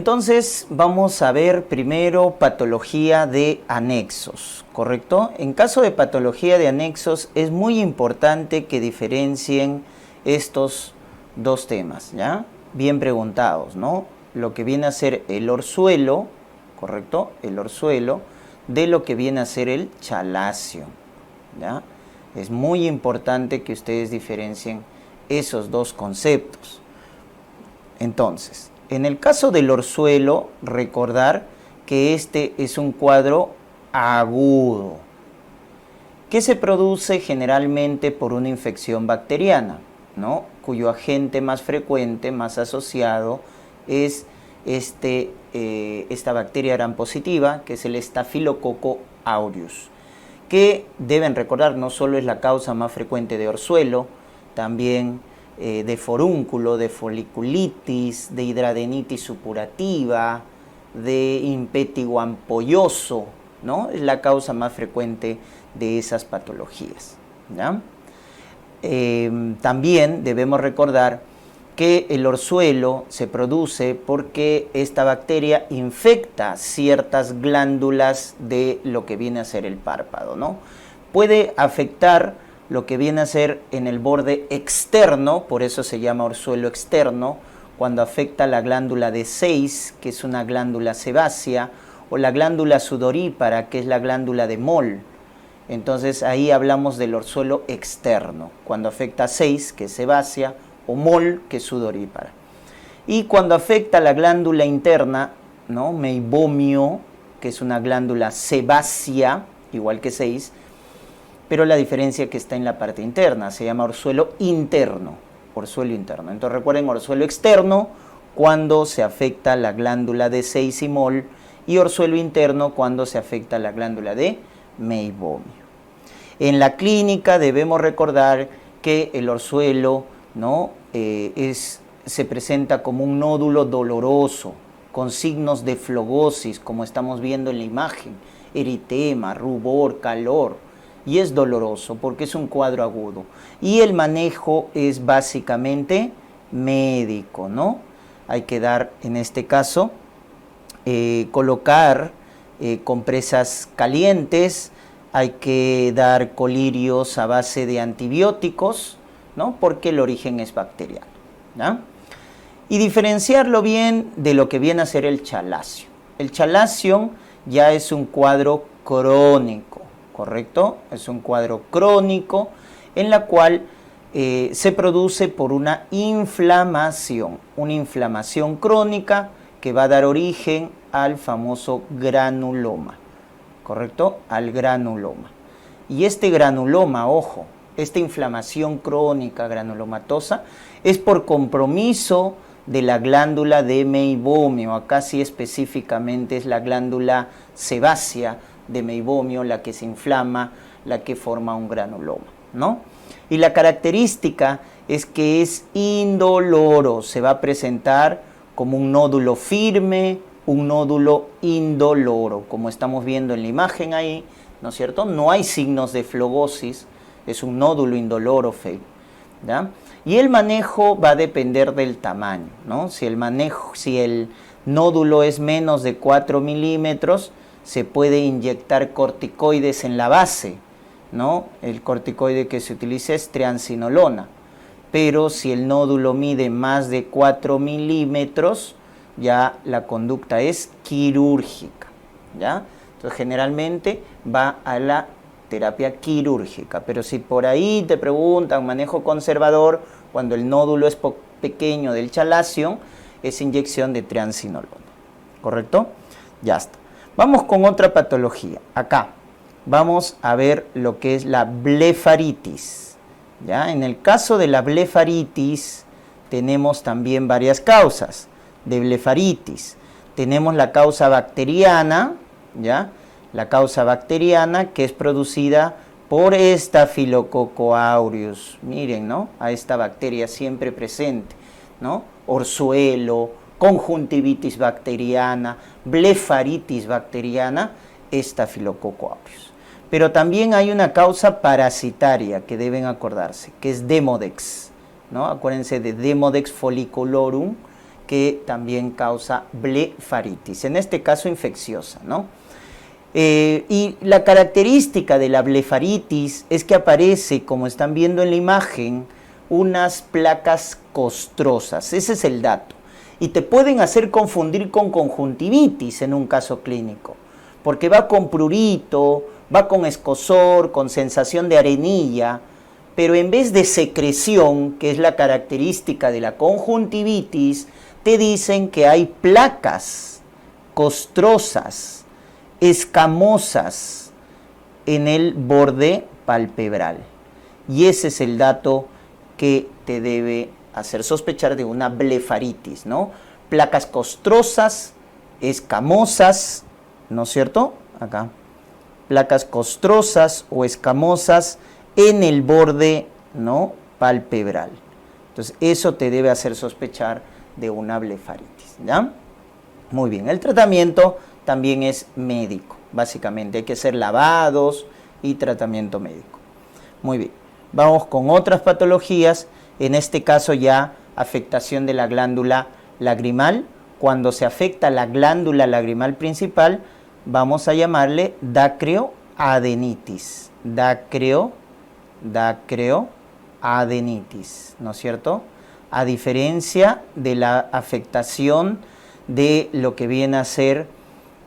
entonces vamos a ver primero patología de anexos, ¿correcto? En caso de patología de anexos es muy importante que diferencien estos dos temas, ¿ya? Bien preguntados, ¿no? Lo que viene a ser el orzuelo, ¿correcto? El orzuelo, de lo que viene a ser el chalacio, ¿ya? Es muy importante que ustedes diferencien esos dos conceptos. Entonces, en el caso del orzuelo, recordar que este es un cuadro agudo, que se produce generalmente por una infección bacteriana, ¿no? Cuyo agente más frecuente, más asociado, es esta bacteria gram positiva, que es el Staphylococcus aureus, que deben recordar no solo es la causa más frecuente de orzuelo, también de forúnculo, de foliculitis, de hidradenitis supurativa, de impétigo ampolloso, ¿no? Es la causa más frecuente de esas patologías, ¿ya? También debemos recordar que el orzuelo se produce porque esta bacteria infecta ciertas glándulas de lo que viene a ser el párpado, ¿no? Puede afectar lo que viene a ser en el borde externo, por eso se llama orzuelo externo, cuando afecta la glándula de Seyss, que es una glándula sebácea, o la glándula sudorípara, que es la glándula de Moll. Entonces ahí hablamos del orzuelo externo, cuando afecta a Seyss, que es sebácea, o Moll, que es sudorípara. Y cuando afecta la glándula interna, ¿no? Meibomio, que es una glándula sebácea, igual que Seyss, pero la diferencia que está en la parte interna, se llama orzuelo interno, orzuelo interno. Entonces recuerden, orzuelo externo cuando se afecta la glándula de Seyss y Moll, y orzuelo interno cuando se afecta la glándula de Meibomio. En la clínica debemos recordar que el orzuelo, ¿no? se presenta como un nódulo doloroso, con signos de flogosis, como estamos viendo en la imagen, eritema, rubor, calor, y es doloroso porque es un cuadro agudo. Y el manejo es básicamente médico, ¿no? Hay que dar, en este caso, colocar compresas calientes, hay que dar colirios a base de antibióticos, ¿no? Porque el origen es bacteriano, ¿ya? Y diferenciarlo bien de lo que viene a ser el chalacio. El chalacio ya es un cuadro crónico, ¿correcto? Es un cuadro crónico en la cual se produce por una inflamación crónica que va a dar origen al famoso granuloma, ¿correcto? Al granuloma. Y este granuloma, ojo, esta inflamación crónica granulomatosa es por compromiso de la glándula de Meibomio. Acá sí específicamente es la glándula sebácea de Meibomio la que se inflama, la que forma un granuloma, ¿no? Y la característica es que es indoloro, se va a presentar como un nódulo firme, un nódulo indoloro, como estamos viendo en la imagen ahí, ¿no es cierto? No hay signos de flogosis, es un nódulo indoloro, ¿ya? Y el manejo va a depender del tamaño, ¿no? Si el nódulo es menos de 4 milímetros, se puede inyectar corticoides en la base, ¿no? El corticoide que se utiliza es triamcinolona, pero si el nódulo mide más de 4 milímetros, ya la conducta es quirúrgica, ¿ya? Entonces generalmente va a la terapia quirúrgica, pero si por ahí te preguntan manejo conservador, cuando el nódulo es pequeño del chalacio, es inyección de triamcinolona, ¿correcto? Ya está. Vamos con otra patología. Acá vamos a ver lo que es la blefaritis, ¿ya? En el caso de la blefaritis tenemos también varias causas de blefaritis. Tenemos la causa bacteriana, ¿ya? La causa bacteriana que es producida por Staphylococcus aureus. Miren, ¿no? A esta bacteria siempre presente, ¿no? Orzuelo, conjuntivitis bacteriana, blefaritis bacteriana, Staphylococcus aureus. Pero también hay una causa parasitaria que deben acordarse, que es Demodex, ¿no? Acuérdense de Demodex folliculorum, que también causa blefaritis, en este caso infecciosa, ¿no? Y la característica de la blefaritis es que aparece, como están viendo en la imagen, unas placas costrosas. Ese es el dato. Y te pueden hacer confundir con conjuntivitis en un caso clínico, porque va con prurito, va con escozor, con sensación de arenilla, pero en vez de secreción, que es la característica de la conjuntivitis, te dicen que hay placas costrosas, escamosas en el borde palpebral. Y ese es el dato que te debe hacer sospechar de una blefaritis, ¿no? Placas costrosas, escamosas, ¿no es cierto? Acá. Placas costrosas o escamosas en el borde, ¿no?, palpebral. Entonces, eso te debe hacer sospechar de una blefaritis, ¿ya? Muy bien, el tratamiento también es médico, básicamente. Hay que hacer lavados y tratamiento médico. Muy bien, vamos con otras patologías, en este caso ya afectación de la glándula lagrimal. Cuando se afecta la glándula lagrimal principal, vamos a llamarle dacreoadenitis. Dacreoadenitis, ¿no es cierto? A diferencia de la afectación de lo que viene a ser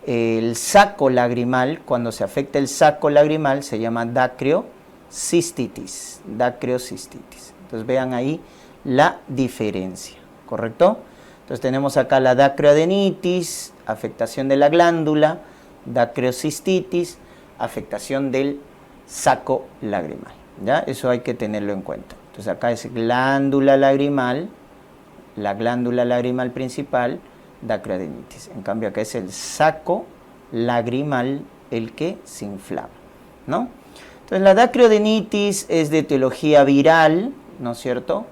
el saco lagrimal, cuando se afecta el saco lagrimal se llama dacreocistitis. Entonces vean ahí la diferencia, ¿correcto? Entonces tenemos acá la dacreoadenitis, afectación de la glándula, dacreocistitis, afectación del saco lagrimal, ¿ya? Eso hay que tenerlo en cuenta. Entonces acá es glándula lagrimal, la glándula lagrimal principal, dacreoadenitis. En cambio acá es el saco lagrimal el que se inflama, ¿no? Entonces la dacreoadenitis es de etiología viral, ¿no es cierto?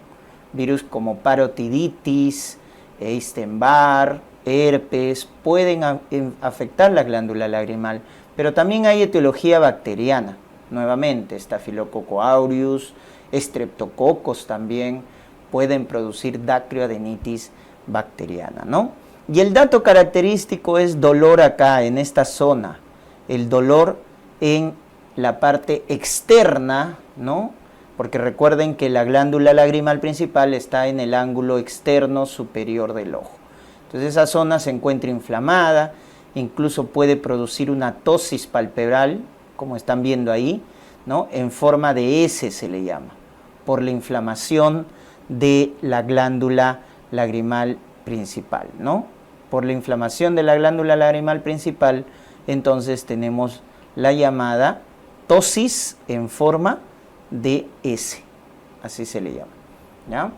Virus como parotiditis, Epstein-Barr, herpes, pueden afectar la glándula lagrimal, pero también hay etiología bacteriana, nuevamente, Staphylococcus aureus, estreptococos también pueden producir dacreoadenitis bacteriana, ¿no? Y el dato característico es dolor acá, en esta zona, el dolor en la parte externa, ¿no? Porque recuerden que la glándula lagrimal principal está en el ángulo externo superior del ojo. Entonces esa zona se encuentra inflamada, incluso puede producir una tosis palpebral, como están viendo ahí, ¿no? En forma de S se le llama, por la inflamación de la glándula lagrimal principal, ¿no? Por la inflamación de la glándula lagrimal principal, entonces tenemos la llamada tosis en forma de S, así se le llama, ¿ya?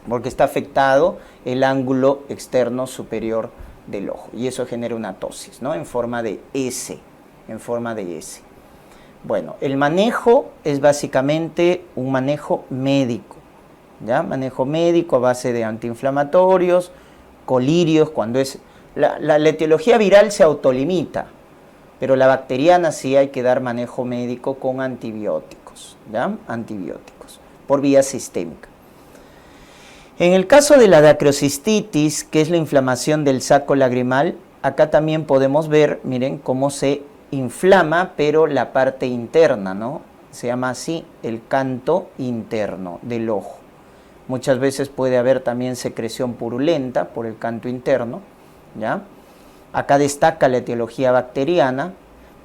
Porque está afectado el ángulo externo superior del ojo y eso genera una tosis, ¿no? En forma de S, Bueno, el manejo es básicamente un manejo médico, ¿ya? Manejo médico a base de antiinflamatorios, colirios, cuando es... La etiología viral se autolimita, pero la bacteriana sí hay que dar manejo médico con antibióticos, ¿ya? Antibióticos, por vía sistémica. En el caso de la dacreocistitis, que es la inflamación del saco lagrimal, acá también podemos ver, miren, cómo se inflama, pero la parte interna, ¿no? Se llama así el canto interno del ojo. Muchas veces puede haber también secreción purulenta por el canto interno, ¿ya? Acá destaca la etiología bacteriana,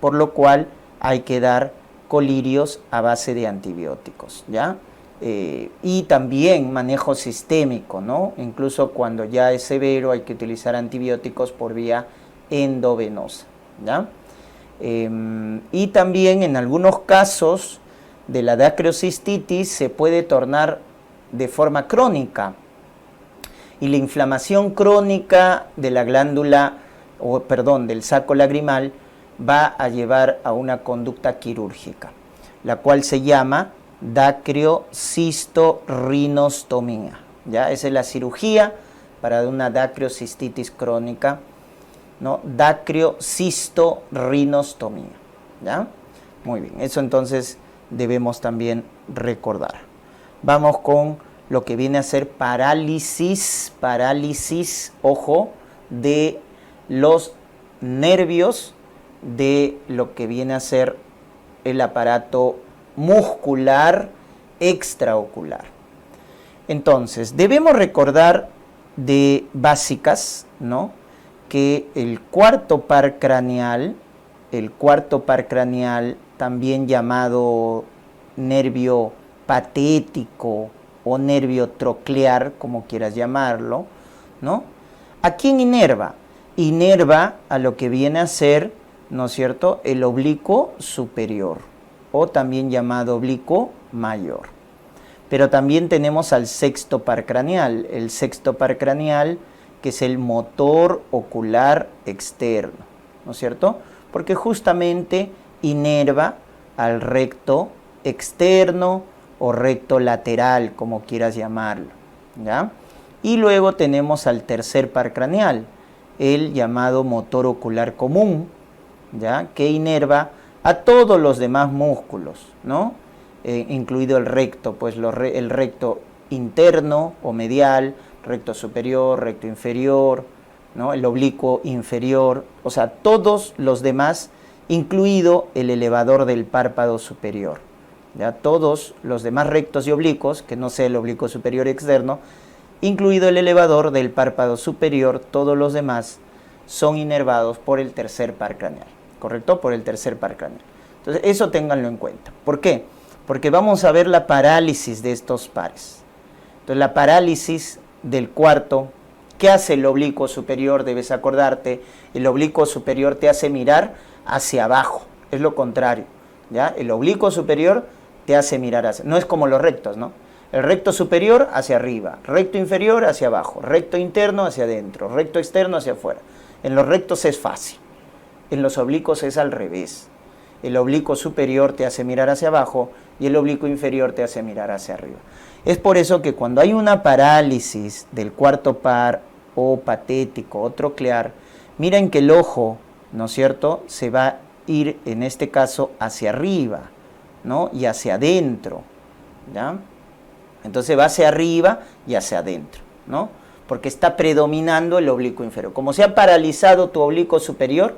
por lo cual hay que dar colirios a base de antibióticos, ¿ya? Y también manejo sistémico, ¿no? Incluso cuando ya es severo hay que utilizar antibióticos por vía endovenosa, ¿ya? Y también en algunos casos de la dacreocistitis se puede tornar de forma crónica y la inflamación crónica de la glándula, del saco lagrimal va a llevar a una conducta quirúrgica, la cual se llama dacreocistorrinostomía, ¿ya? Esa es la cirugía para una dacreocistitis crónica, ¿no? Dacreocistorrinostomía, ¿ya? Muy bien, eso entonces debemos también recordar. Vamos con lo que viene a ser parálisis, ojo, de los nervios de lo que viene a ser el aparato muscular extraocular. Entonces, debemos recordar de básicas, ¿no?, que el cuarto par craneal, también llamado nervio patético o nervio troclear, como quieras llamarlo, ¿no?, ¿a quién inerva? Inerva a lo que viene a ser, ¿no es cierto?, el oblicuo superior, o también llamado oblicuo mayor. Pero también tenemos al sexto par craneal, el sexto par craneal, que es el motor ocular externo, ¿no es cierto?, porque justamente inerva al recto externo o recto lateral, como quieras llamarlo, ¿ya? Y luego tenemos al tercer par craneal, el llamado motor ocular común, ¿ya?, que inerva a todos los demás músculos, ¿no?, incluido el recto, pues el recto interno o medial, recto superior, recto inferior, ¿no?, el oblicuo inferior, o sea, todos los demás, incluido el elevador del párpado superior, ¿ya?, todos los demás rectos y oblicuos, que no sea el oblicuo superior externo, incluido el elevador del párpado superior, todos los demás son inervados por el tercer par craneal, ¿correcto?, por el tercer par craneal. Entonces, eso ténganlo en cuenta. ¿Por qué? Porque vamos a ver la parálisis de estos pares. Entonces, la parálisis del cuarto, ¿qué hace el oblicuo superior? Debes acordarte, el oblicuo superior te hace mirar hacia abajo, es lo contrario, ¿ya? El oblicuo superior te hace mirar hacia, no es como los rectos, ¿no? El recto superior hacia arriba, recto inferior hacia abajo, recto interno hacia adentro, recto externo hacia afuera. En los rectos es fácil, en los oblicuos es al revés. El oblicuo superior te hace mirar hacia abajo y el oblicuo inferior te hace mirar hacia arriba. Es por eso que cuando hay una parálisis del cuarto par o patético o troclear, miren que el ojo, ¿no es cierto?, se va a ir en este caso hacia arriba, ¿no?, y hacia adentro, ¿ya? Entonces va hacia arriba y hacia adentro, ¿no?, porque está predominando el oblicuo inferior. Como se ha paralizado tu oblicuo superior,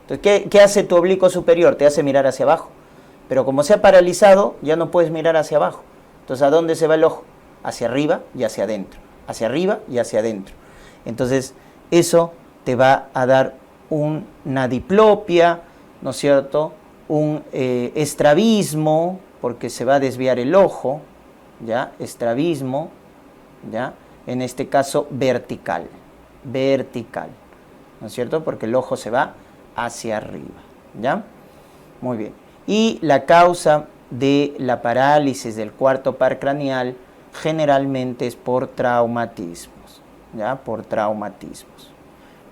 entonces, ¿qué hace tu oblicuo superior? Te hace mirar hacia abajo. Pero como se ha paralizado, ya no puedes mirar hacia abajo. Entonces, ¿a dónde se va el ojo? Hacia arriba y hacia adentro. Hacia arriba y hacia adentro. Entonces, eso te va a dar una diplopia, ¿no es cierto?, un estrabismo, porque se va a desviar el ojo, ¿ya? Estrabismo, ¿ya? En este caso, vertical, ¿no es cierto?, porque el ojo se va hacia arriba, ¿ya? Muy bien. Y la causa de la parálisis del cuarto par craneal generalmente es por traumatismos, ¿ya? Por traumatismos.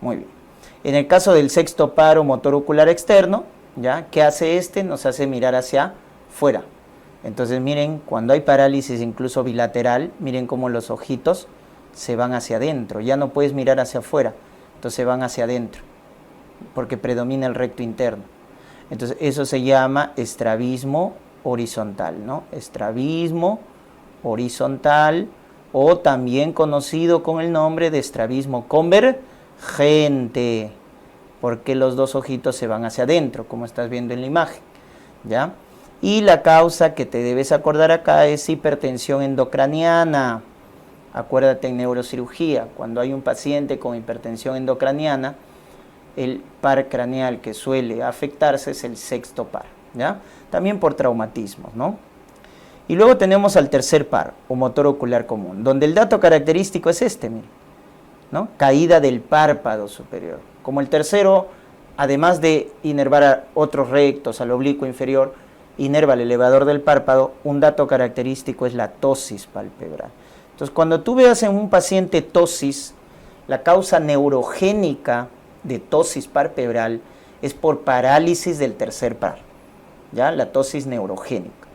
Muy bien. En el caso del sexto par o motor ocular externo, ¿ya?, ¿qué hace este? Nos hace mirar hacia fuera. Entonces, miren, cuando hay parálisis incluso bilateral, miren cómo los ojitos se van hacia adentro. Ya no puedes mirar hacia afuera, entonces se van hacia adentro, porque predomina el recto interno. Entonces, eso se llama estrabismo horizontal, ¿no? Estrabismo horizontal, o también conocido con el nombre de estrabismo convergente, porque los dos ojitos se van hacia adentro, como estás viendo en la imagen, ¿ya? Y la causa que te debes acordar acá es hipertensión endocraniana. Acuérdate en neurocirugía, cuando hay un paciente con hipertensión endocraniana, el par craneal que suele afectarse es el sexto par, ¿ya? También por traumatismos, ¿no? Y luego tenemos al tercer par, o motor ocular común, donde el dato característico es este, miren, ¿no? Caída del párpado superior. Como el tercero, además de inervar a otros rectos, al oblicuo inferior, inerva el elevador del párpado, un dato característico es la ptosis palpebral. Entonces, cuando tú veas en un paciente ptosis, la causa neurogénica de ptosis palpebral es por parálisis del tercer par, ¿ya? La ptosis neurogénica.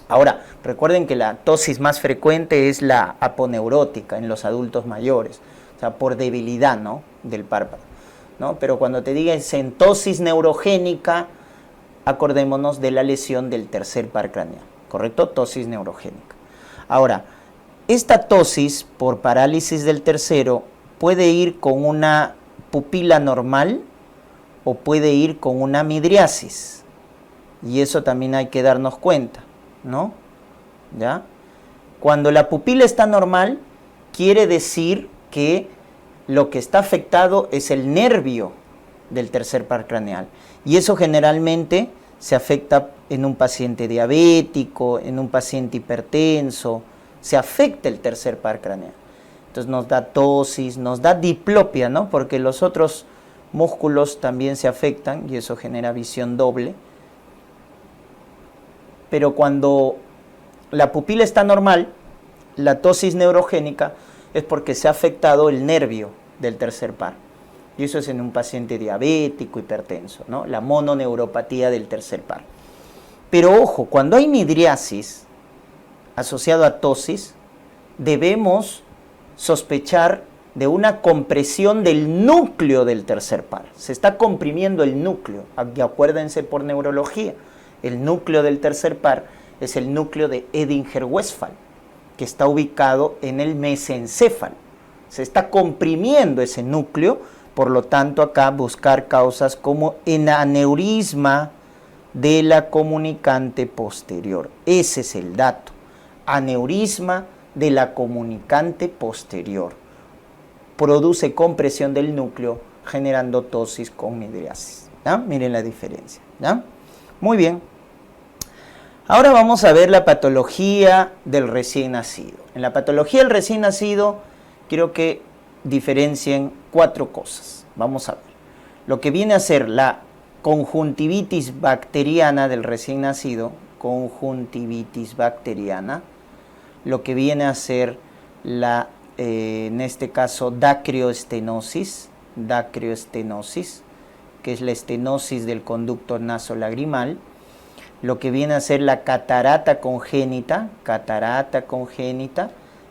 Ahora, recuerden que la ptosis más frecuente es la aponeurótica en los adultos mayores, o sea, por debilidad, ¿no?, del párpado, ¿no? Pero cuando te digan ptosis neurogénica, acordémonos de la lesión del tercer par craneal, ¿correcto? Ptosis neurogénica. Ahora, esta tosis por parálisis del tercero puede ir con una pupila normal o puede ir con una midriasis. Y eso también hay que darnos cuenta, ¿no? ¿Ya? Cuando la pupila está normal, quiere decir que lo que está afectado es el nervio del tercer par craneal. Y eso generalmente se afecta en un paciente diabético, en un paciente hipertenso, se afecta el tercer par craneal. Entonces nos da tosis, nos da diplopia, ¿no? Porque los otros músculos también se afectan y eso genera visión doble. Pero cuando la pupila está normal, la tosis neurogénica es porque se ha afectado el nervio del tercer par. Y eso es en un paciente diabético, hipertenso, ¿no? La mononeuropatía del tercer par. Pero ojo, cuando hay midriasis asociado a tosis, debemos sospechar de una compresión del núcleo del tercer par. Se está comprimiendo el núcleo. Aquí acuérdense por neurología, el núcleo del tercer par es el núcleo de Edinger-Westphal, que está ubicado en el mesencéfalo. Se está comprimiendo ese núcleo, por lo tanto acá buscar causas como en aneurisma de la comunicante posterior. Ese es el dato. Aneurisma de la comunicante posterior. Produce compresión del núcleo generando tosis con midriasis. ¿Ya? Miren la diferencia. ¿Ya? Muy bien. Ahora vamos a ver la patología del recién nacido. En la patología del recién nacido quiero que diferencien 4 cosas. Vamos a ver. Lo que viene a ser la conjuntivitis bacteriana del recién nacido, conjuntivitis bacteriana, lo que viene a ser la, en este caso, dacrioestenosis, que es la estenosis del conducto nasolagrimal, lo que viene a ser la catarata congénita,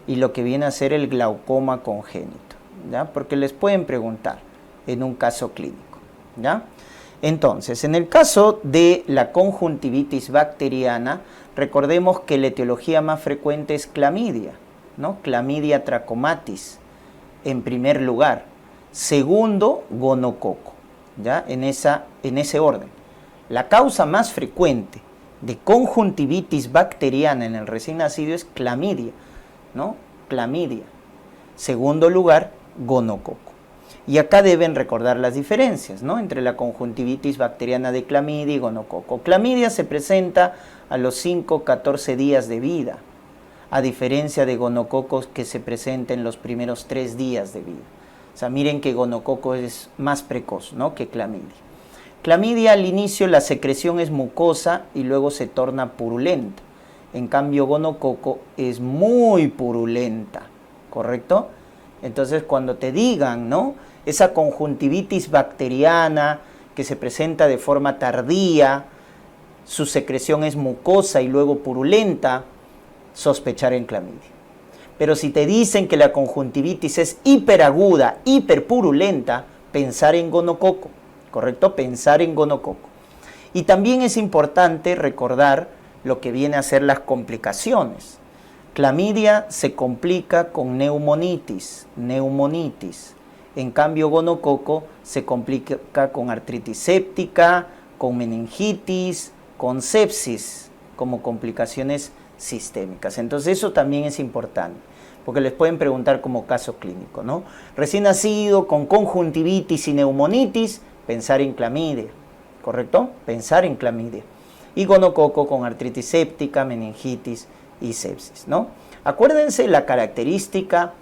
y lo que viene a ser el glaucoma congénito, ¿ya? Porque les pueden preguntar en un caso clínico, ¿ya? Entonces, en el caso de la conjuntivitis bacteriana, recordemos que la etiología más frecuente es clamidia, ¿no? Clamidia trachomatis, en primer lugar. Segundo, gonococo, ¿ya? En ese orden. La causa más frecuente de conjuntivitis bacteriana en el recién nacido es clamidia, ¿no? Clamidia. Segundo lugar, gonococo. Y acá deben recordar las diferencias, ¿no? Entre la conjuntivitis bacteriana de clamidia y gonococo. Clamidia se presenta a los 5-14 días de vida, a diferencia de gonococos que se presenta en los primeros 3 días de vida. O sea, miren que gonococo es más precoz, ¿no? Que clamidia. Clamidia al inicio la secreción es mucosa y luego se torna purulenta. En cambio, gonococo es muy purulenta, ¿correcto? Entonces, cuando te digan, ¿no? Esa conjuntivitis bacteriana que se presenta de forma tardía, su secreción es mucosa y luego purulenta, sospechar en clamidia. Pero si te dicen que la conjuntivitis es hiperaguda, hiperpurulenta, pensar en gonococo, ¿correcto? Pensar en gonococo. Y también es importante recordar lo que viene a ser las complicaciones. Clamidia se complica con neumonitis. En cambio, gonococo se complica con artritis séptica, con meningitis, con sepsis, como complicaciones sistémicas. Entonces eso también es importante, porque les pueden preguntar como caso clínico, ¿no? Recién nacido con conjuntivitis y neumonitis, pensar en clamidia, ¿correcto? Pensar en clamidia. Y gonococo con artritis séptica, meningitis y sepsis, ¿no? Acuérdense la característica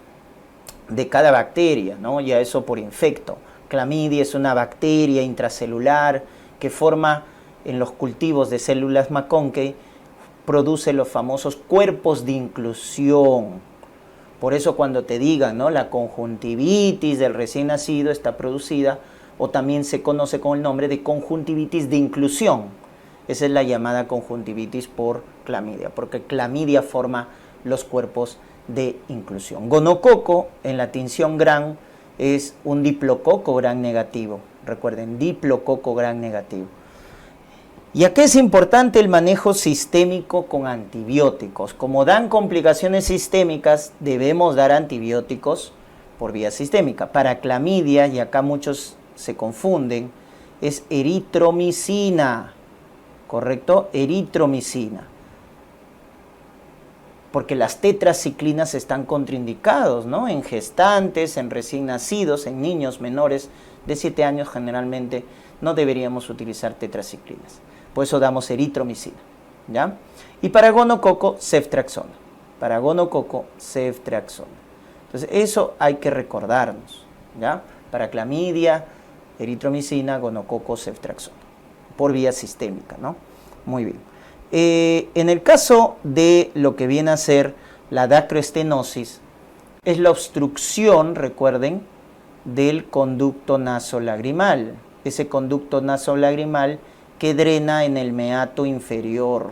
de cada bacteria, ¿no? Ya eso por infecto. Clamidia es una bacteria intracelular que forma en los cultivos de células McConkey, produce los famosos cuerpos de inclusión. Por eso cuando te digan, ¿no? La conjuntivitis del recién nacido está producida, o también se conoce con el nombre de conjuntivitis de inclusión. Esa es la llamada conjuntivitis por clamidia, porque clamidia forma los cuerpos de inclusión. Gonococo, en la tinción Gram, es un diplococo Gram negativo. Recuerden, diplococo Gram negativo. Y acá es importante el manejo sistémico con antibióticos. Como dan complicaciones sistémicas, debemos dar antibióticos por vía sistémica. Para clamidia, y acá muchos se confunden, es eritromicina, ¿correcto? Eritromicina. Porque las tetraciclinas están contraindicados, ¿no? En gestantes, en recién nacidos, en niños menores de 7 años generalmente no deberíamos utilizar tetraciclinas. Por eso damos eritromicina, ¿ya? Y para gonococo, ceftriaxona. Para gonococo, ceftriaxona. Entonces, eso hay que recordarnos, ¿ya? Para clamidia, eritromicina, gonococo, ceftriaxona. Por vía sistémica, ¿no? Muy bien. En el caso de lo que viene a ser la dacroestenosis, es la obstrucción, recuerden, del conducto nasolagrimal. Ese conducto nasolagrimal que drena en el meato inferior,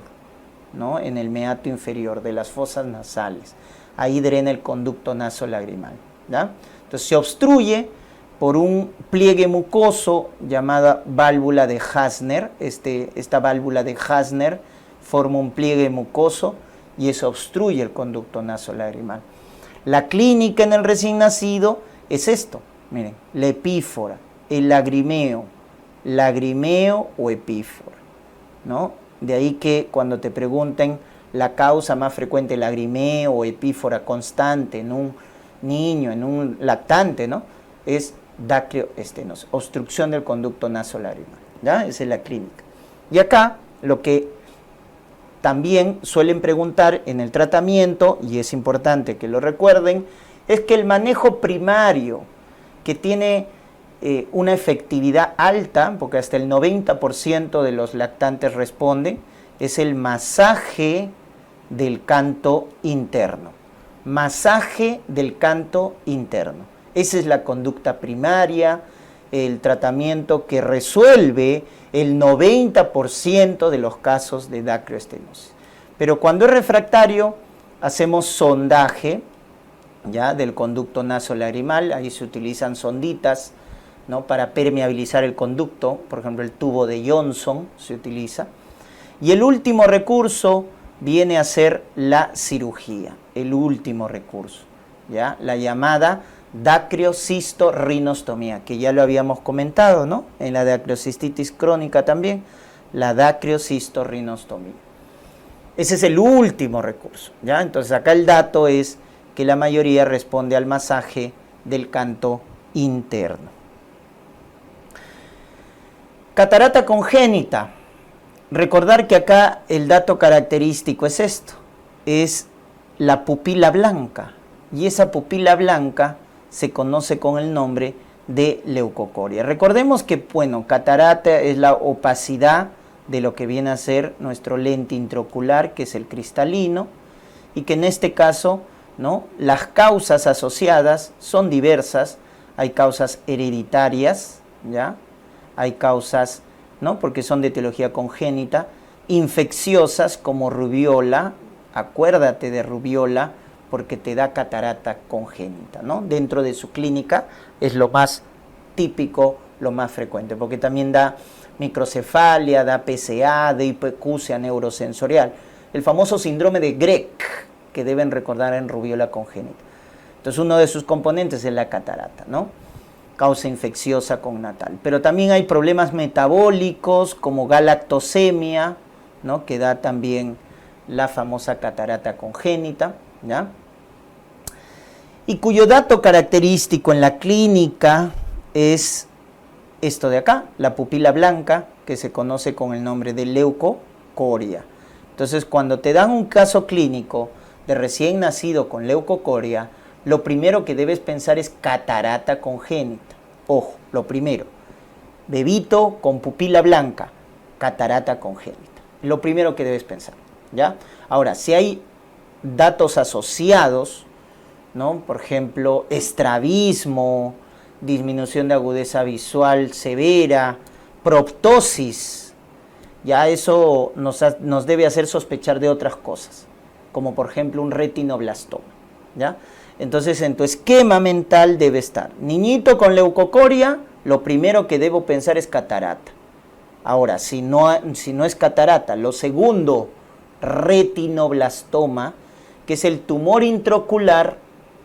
¿no? En el meato inferior de las fosas nasales. Ahí drena el conducto nasolagrimal, ¿ya? Entonces se obstruye por un pliegue mucoso llamada válvula de Hasner. Esta válvula de Hasner forma un pliegue mucoso y eso obstruye el conducto nasolagrimal. La clínica en el recién nacido es esto, miren, la epífora, el lagrimeo o epífora, ¿no? De ahí que cuando te pregunten la causa más frecuente de lagrimeo o epífora constante en un niño, en un lactante, ¿no? Es dacroestenosis, obstrucción del conducto nasolagrimal, ¿ya? Esa es la clínica. Y acá lo que también suelen preguntar en el tratamiento, y es importante que lo recuerden, es que el manejo primario, que tiene una efectividad alta, porque hasta el 90% de los lactantes responden, es el masaje del canto interno. Masaje del canto interno. Esa es la conducta primaria, el tratamiento que resuelve el 90% de los casos de dacroestenosis. Pero cuando es refractario, hacemos sondaje, ¿ya? Del conducto nasolagrimal. Ahí se utilizan sonditas, ¿no? Para permeabilizar el conducto, por ejemplo el tubo de Johnson se utiliza. Y el último recurso viene a ser la cirugía, el último recurso, ¿ya? La llamada dacriocistorrinostomía, que ya lo habíamos comentado, ¿no? En la dacrocistitis crónica también, la dacriocistorrinostomía. Ese es el último recurso, ¿ya? Entonces acá el dato es que la mayoría responde al masaje del canto interno. Catarata congénita. Recordar que acá el dato característico es esto, es la pupila blanca, y esa pupila blanca se conoce con el nombre de leucocoria. Recordemos que, bueno, catarata es la opacidad de lo que viene a ser nuestro lente intraocular, que es el cristalino, y que en este caso, ¿no? Las causas asociadas son diversas. Hay causas hereditarias, ¿ya? Hay causas, ¿no? Porque son de etiología congénita, infecciosas como rubiola. Acuérdate de rubiola porque te da catarata congénita, ¿no? Dentro de su clínica es lo más típico, lo más frecuente, porque también da microcefalia, da PCA, da hipoacusia neurosensorial. El famoso síndrome de Grech, que deben recordar en rubiola congénita. Entonces uno de sus componentes es la catarata, ¿no? Causa infecciosa congnatal. Pero también hay problemas metabólicos como galactosemia, ¿no? Que da también la famosa catarata congénita, ¿ya? Y cuyo dato característico en la clínica es esto de acá, la pupila blanca, que se conoce con el nombre de leucocoria. Entonces, cuando te dan un caso clínico de recién nacido con leucocoria, lo primero que debes pensar es catarata congénita. Ojo, lo primero, bebito con pupila blanca, catarata congénita. Lo primero que debes pensar, ¿ya? Ahora, si hay datos asociados, ¿no? Por ejemplo, estrabismo, disminución de agudeza visual severa, proptosis, ya eso nos debe hacer sospechar de otras cosas, como por ejemplo un retinoblastoma, ¿ya? Entonces en tu esquema mental debe estar, niñito con leucocoria, lo primero que debo pensar es catarata. Ahora, si no es catarata, lo segundo, retinoblastoma, que es el tumor intraocular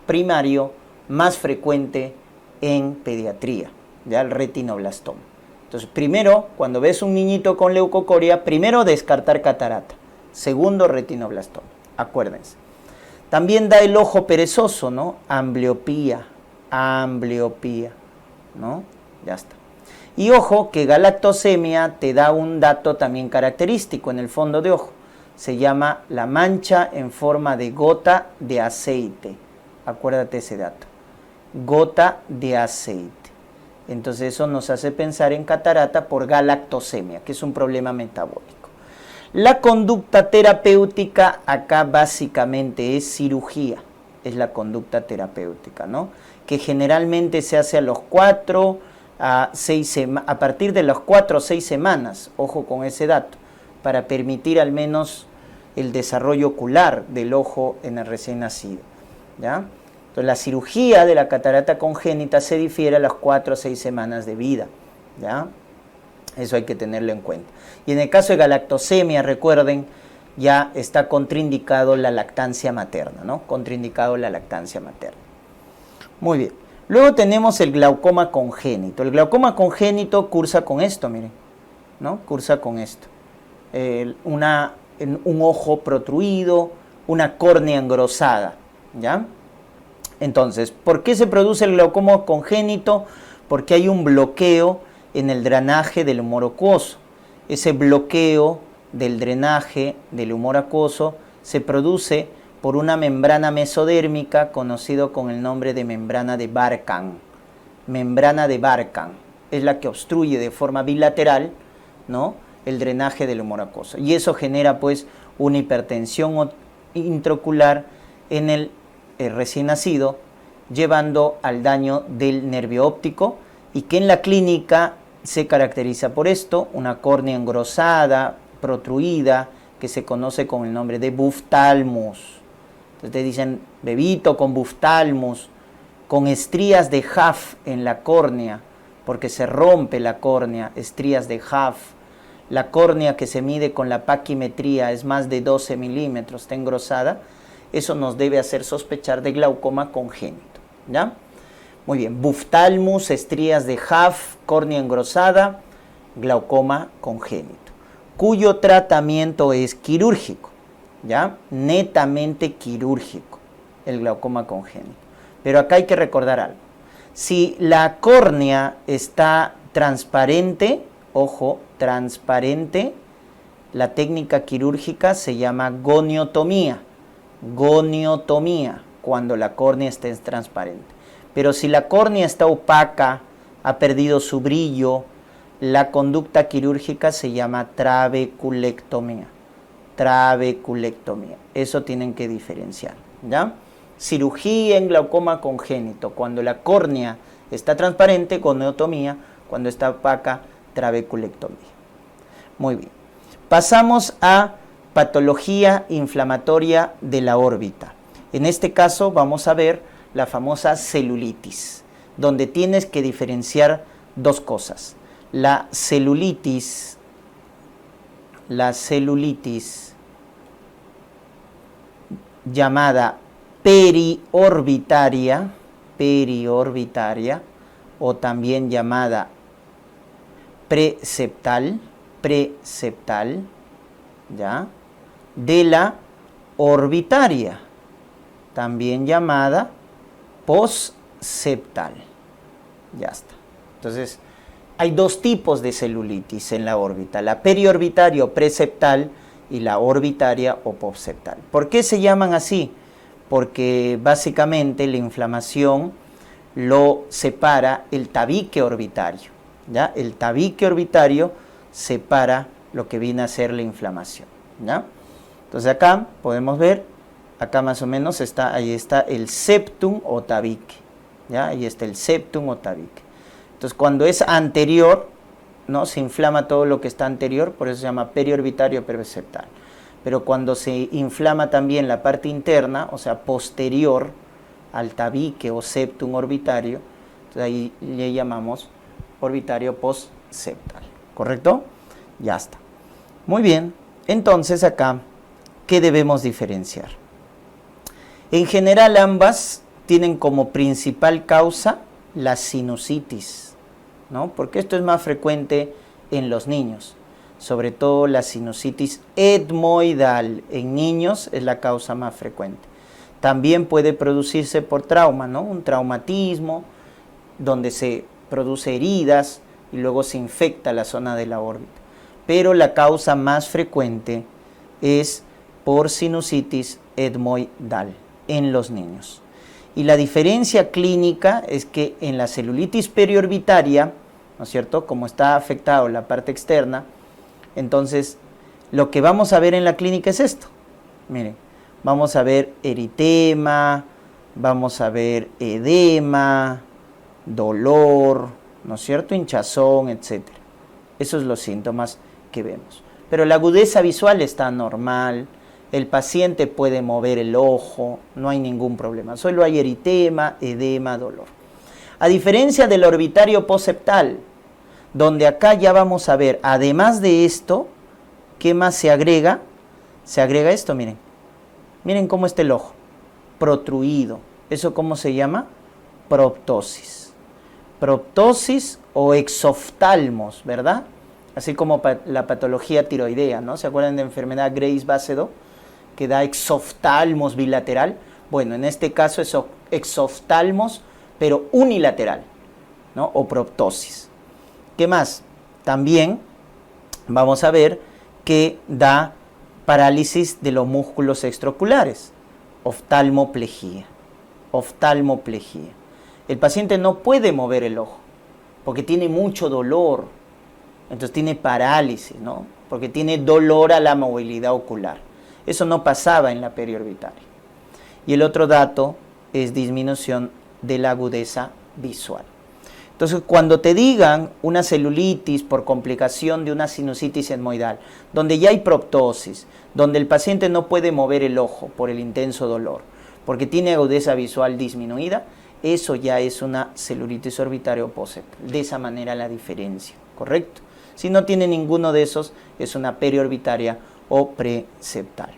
primario más frecuente en pediatría, ya el retinoblastoma. Entonces, primero, cuando ves un niñito con leucocoria, primero descartar catarata, segundo retinoblastoma, acuérdense. También da el ojo perezoso, ¿no? Ambliopía, ¿no? Ya está. Y ojo que galactosemia te da un dato también característico en el fondo de ojo. Se llama la mancha en forma de gota de aceite. Acuérdate ese dato. Gota de aceite. Entonces eso nos hace pensar en catarata por galactosemia, que es un problema metabólico. La conducta terapéutica acá básicamente es cirugía. Es la conducta terapéutica, ¿no? Que generalmente se hace a partir de las 4 o 6 semanas, ojo con ese dato, para permitir al menos el desarrollo ocular del ojo en el recién nacido, ¿ya? Entonces la cirugía de la catarata congénita se difiere a las 4 o 6 semanas de vida, ¿ya? Eso hay que tenerlo en cuenta. Y en el caso de galactosemia, recuerden, ya está contraindicado la lactancia materna, ¿no? Contraindicado la lactancia materna. Muy bien. Luego tenemos el glaucoma congénito. El glaucoma congénito cursa con esto, miren, ¿no? Cursa con esto. Un ojo protruido, una córnea engrosada, ¿ya? Entonces, ¿por qué se produce el glaucoma congénito? Porque hay un bloqueo en el drenaje del humor acuoso. Ese bloqueo del drenaje del humor acuoso se produce por una membrana mesodérmica conocido con el nombre de membrana de Barkan. Membrana de Barkan es la que obstruye de forma bilateral, ¿no?, el drenaje del humor acuoso. Y eso genera pues una hipertensión intraocular en el recién nacido, llevando al daño del nervio óptico, y que en la clínica se caracteriza por esto: una córnea engrosada, protruida, que se conoce con el nombre de buftalmus. Entonces te dicen bebito con buftalmus, con estrías de Huff en la córnea, porque se rompe la córnea, estrías de Huff. La córnea que se mide con la paquimetría es más de 12 milímetros, está engrosada. Eso nos debe hacer sospechar de glaucoma congénito, ¿ya? Muy bien, buftalmus, estrías de Huff, córnea engrosada, glaucoma congénito, cuyo tratamiento es quirúrgico, ¿ya? Netamente quirúrgico, el glaucoma congénito. Pero acá hay que recordar algo. Si la córnea está transparente, ojo, transparente, la técnica quirúrgica se llama goniotomía. Goniotomía, cuando la córnea está transparente. Pero si la córnea está opaca, ha perdido su brillo, la conducta quirúrgica se llama trabeculectomía. Trabeculectomía. Eso tienen que diferenciar, ¿ya? Cirugía en glaucoma congénito, cuando la córnea está transparente, goniotomía; cuando está opaca, trabeculectomía. Muy bien. Pasamos a patología inflamatoria de la órbita. En este caso vamos a ver la famosa celulitis, donde tienes que diferenciar dos cosas. La celulitis llamada periorbitaria, o también llamada preseptal, ¿ya? De la orbitaria, también llamada postseptal. Ya está. Entonces, hay dos tipos de celulitis en la órbita: la periorbitaria o preseptal y la orbitaria o postseptal. ¿Por qué se llaman así? Porque básicamente la inflamación lo separa el tabique orbitario, ¿ya? El tabique orbitario separa lo que viene a ser la inflamación, ¿ya? Entonces acá podemos ver, acá más o menos está, ahí está el septum o tabique, ¿ya? Ahí está el septum o tabique. Entonces cuando es anterior, ¿no?, se inflama todo lo que está anterior, por eso se llama periorbitario o preseptal. Pero cuando se inflama también la parte interna, o sea, posterior al tabique o septum orbitario, entonces ahí le llamamos orbitario postseptal, ¿correcto? Ya está. Muy bien. Entonces acá, ¿qué debemos diferenciar? En general ambas tienen como principal causa la sinusitis, ¿no? Porque esto es más frecuente en los niños. Sobre todo la sinusitis etmoidal en niños es la causa más frecuente. También puede producirse por trauma, ¿no? Un traumatismo donde se produce heridas y luego se infecta la zona de la órbita. Pero la causa más frecuente es por sinusitis etmoidal en los niños. Y la diferencia clínica es que en la celulitis periorbitaria, ¿no es cierto?, como está afectado la parte externa, entonces lo que vamos a ver en la clínica es esto. Miren, vamos a ver eritema, vamos a ver edema, dolor, ¿no es cierto?, hinchazón, etc. Esos son los síntomas que vemos. Pero la agudeza visual está normal, el paciente puede mover el ojo, no hay ningún problema. Solo hay eritema, edema, dolor. A diferencia del orbitario postseptal, donde acá ya vamos a ver, además de esto, ¿qué más se agrega? Se agrega esto, miren. Miren cómo está el ojo, protruido. ¿Eso cómo se llama? Proptosis. Proptosis o exoftalmos, ¿verdad? Así como la patología tiroidea, ¿no? ¿Se acuerdan de la enfermedad Graves-Basedow? Que da exoftalmos bilateral. Bueno, en este caso es exoftalmos, pero unilateral, ¿no? O proptosis. ¿Qué más? También vamos a ver que da parálisis de los músculos extraoculares, oftalmoplejía. Oftalmoplejía. El paciente no puede mover el ojo porque tiene mucho dolor. Entonces tiene parálisis, ¿no? Porque tiene dolor a la movilidad ocular. Eso no pasaba en la periorbitaria. Y el otro dato es disminución de la agudeza visual. Entonces, cuando te digan una celulitis por complicación de una sinusitis etmoidal, donde ya hay proptosis, donde el paciente no puede mover el ojo por el intenso dolor, porque tiene agudeza visual disminuida, eso ya es una celulitis orbitaria o postseptal. De esa manera la diferencia, ¿correcto? Si no tiene ninguno de esos, es una periorbitaria o preseptal.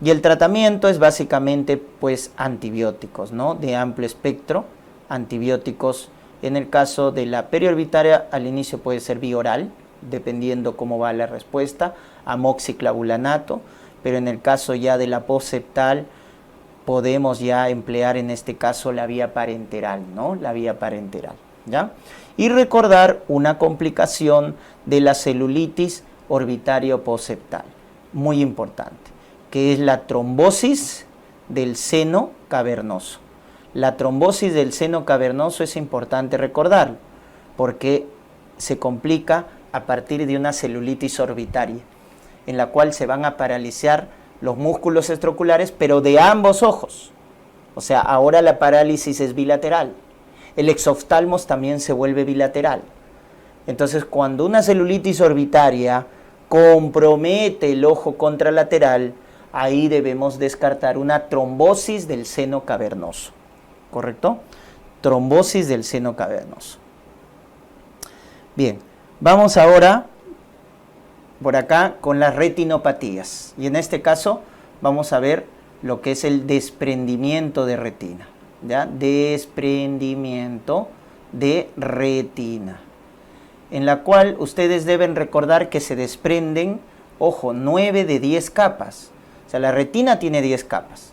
Y el tratamiento es básicamente pues antibióticos, ¿no? De amplio espectro, antibióticos. En el caso de la periorbitaria, al inicio puede ser vía oral, dependiendo cómo va la respuesta, amoxiclavulanato, pero en el caso ya de la postseptal, podemos ya emplear en este caso la vía parenteral, ¿no? La vía parenteral, ¿ya? Y recordar una complicación de la celulitis orbitaria o postseptal, muy importante, que es la trombosis del seno cavernoso. La trombosis del seno cavernoso es importante recordarlo, porque se complica a partir de una celulitis orbitaria, en la cual se van a paralizar los músculos extraoculares, pero de ambos ojos. O sea, ahora la parálisis es bilateral. El exoftalmos también se vuelve bilateral. Entonces, cuando una celulitis orbitaria compromete el ojo contralateral, ahí debemos descartar una trombosis del seno cavernoso. ¿Correcto? Trombosis del seno cavernoso. Bien, vamos ahora por acá con las retinopatías. Y en este caso vamos a ver lo que es el desprendimiento de retina. ¿Ya? Desprendimiento de retina. En la cual ustedes deben recordar que se desprenden, ojo, 9 de 10 capas. O sea, la retina tiene 10 capas.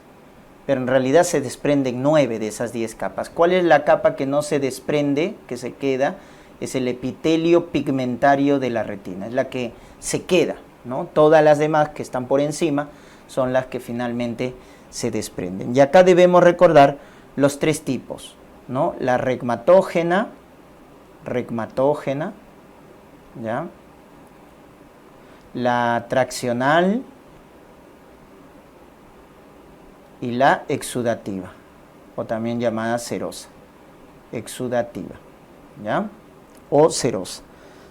Pero en realidad se desprenden 9 de esas 10 capas. ¿Cuál es la capa que no se desprende, que se queda? Es el epitelio pigmentario de la retina, es la que se queda, ¿no? Todas las demás que están por encima son las que finalmente se desprenden. Y acá debemos recordar los 3 tipos, ¿no? La regmatógena, ¿ya? La traccional y la exudativa, o también llamada serosa, exudativa, ¿ya? O serosa.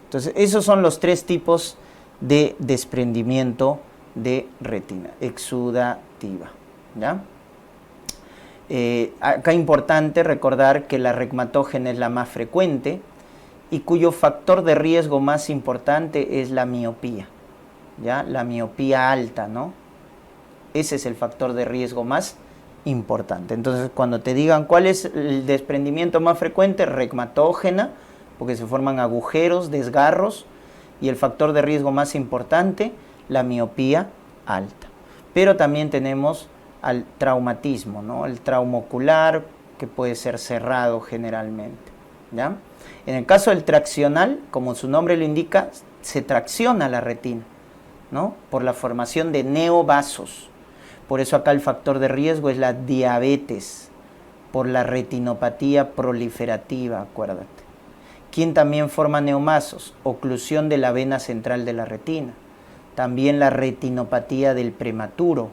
Entonces, esos son los 3 tipos de desprendimiento de retina, exudativa, ¿ya? Acá importante recordar que la regmatógena es la más frecuente y cuyo factor de riesgo más importante es la miopía, ¿ya? La miopía alta, ¿no? Ese es el factor de riesgo más importante. Entonces, cuando te digan cuál es el desprendimiento más frecuente, regmatógena, porque se forman agujeros, desgarros, y el factor de riesgo más importante, la miopía alta. Pero también tenemos al traumatismo, ¿no? El trauma ocular, que puede ser cerrado generalmente, ¿ya? En el caso del traccional, como su nombre lo indica, se tracciona la retina, ¿no? Por la formación de neovasos. Por eso acá el factor de riesgo es la diabetes, por la retinopatía proliferativa, acuérdate. ¿Quién también forma neovasos? Oclusión de la vena central de la retina. También la retinopatía del prematuro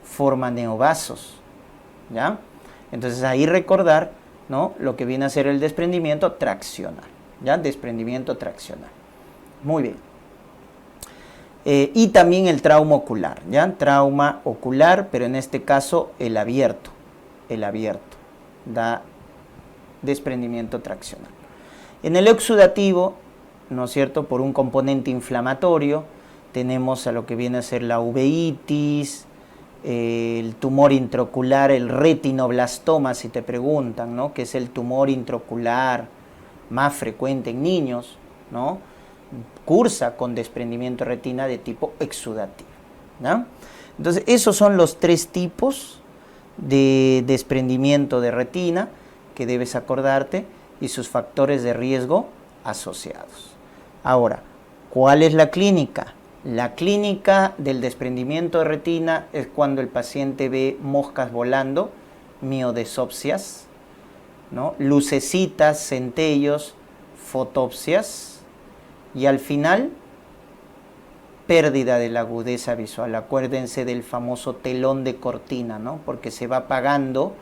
forma neovasos, ¿ya? Entonces ahí recordar, ¿no?, lo que viene a ser el desprendimiento traccional, ¿ya? Desprendimiento traccional. Muy bien. Y también el trauma ocular, ¿ya? Trauma ocular, pero en este caso el abierto da desprendimiento traccional. En el exudativo, ¿no es cierto?, por un componente inflamatorio, tenemos a lo que viene a ser la uveitis, el tumor intraocular, el retinoblastoma, si te preguntan, ¿no?, que es el tumor intraocular más frecuente en niños, ¿no?, cursa con desprendimiento de retina de tipo exudativo, ¿no? Entonces, esos son los 3 tipos de desprendimiento de retina que debes acordarte y sus factores de riesgo asociados. Ahora, ¿cuál es la clínica? La clínica del desprendimiento de retina es cuando el paciente ve moscas volando, miodesopsias, ¿no?, lucecitas, centellos, fotopsias, y al final, pérdida de la agudeza visual. Acuérdense del famoso telón de cortina, ¿no?, porque se va apagando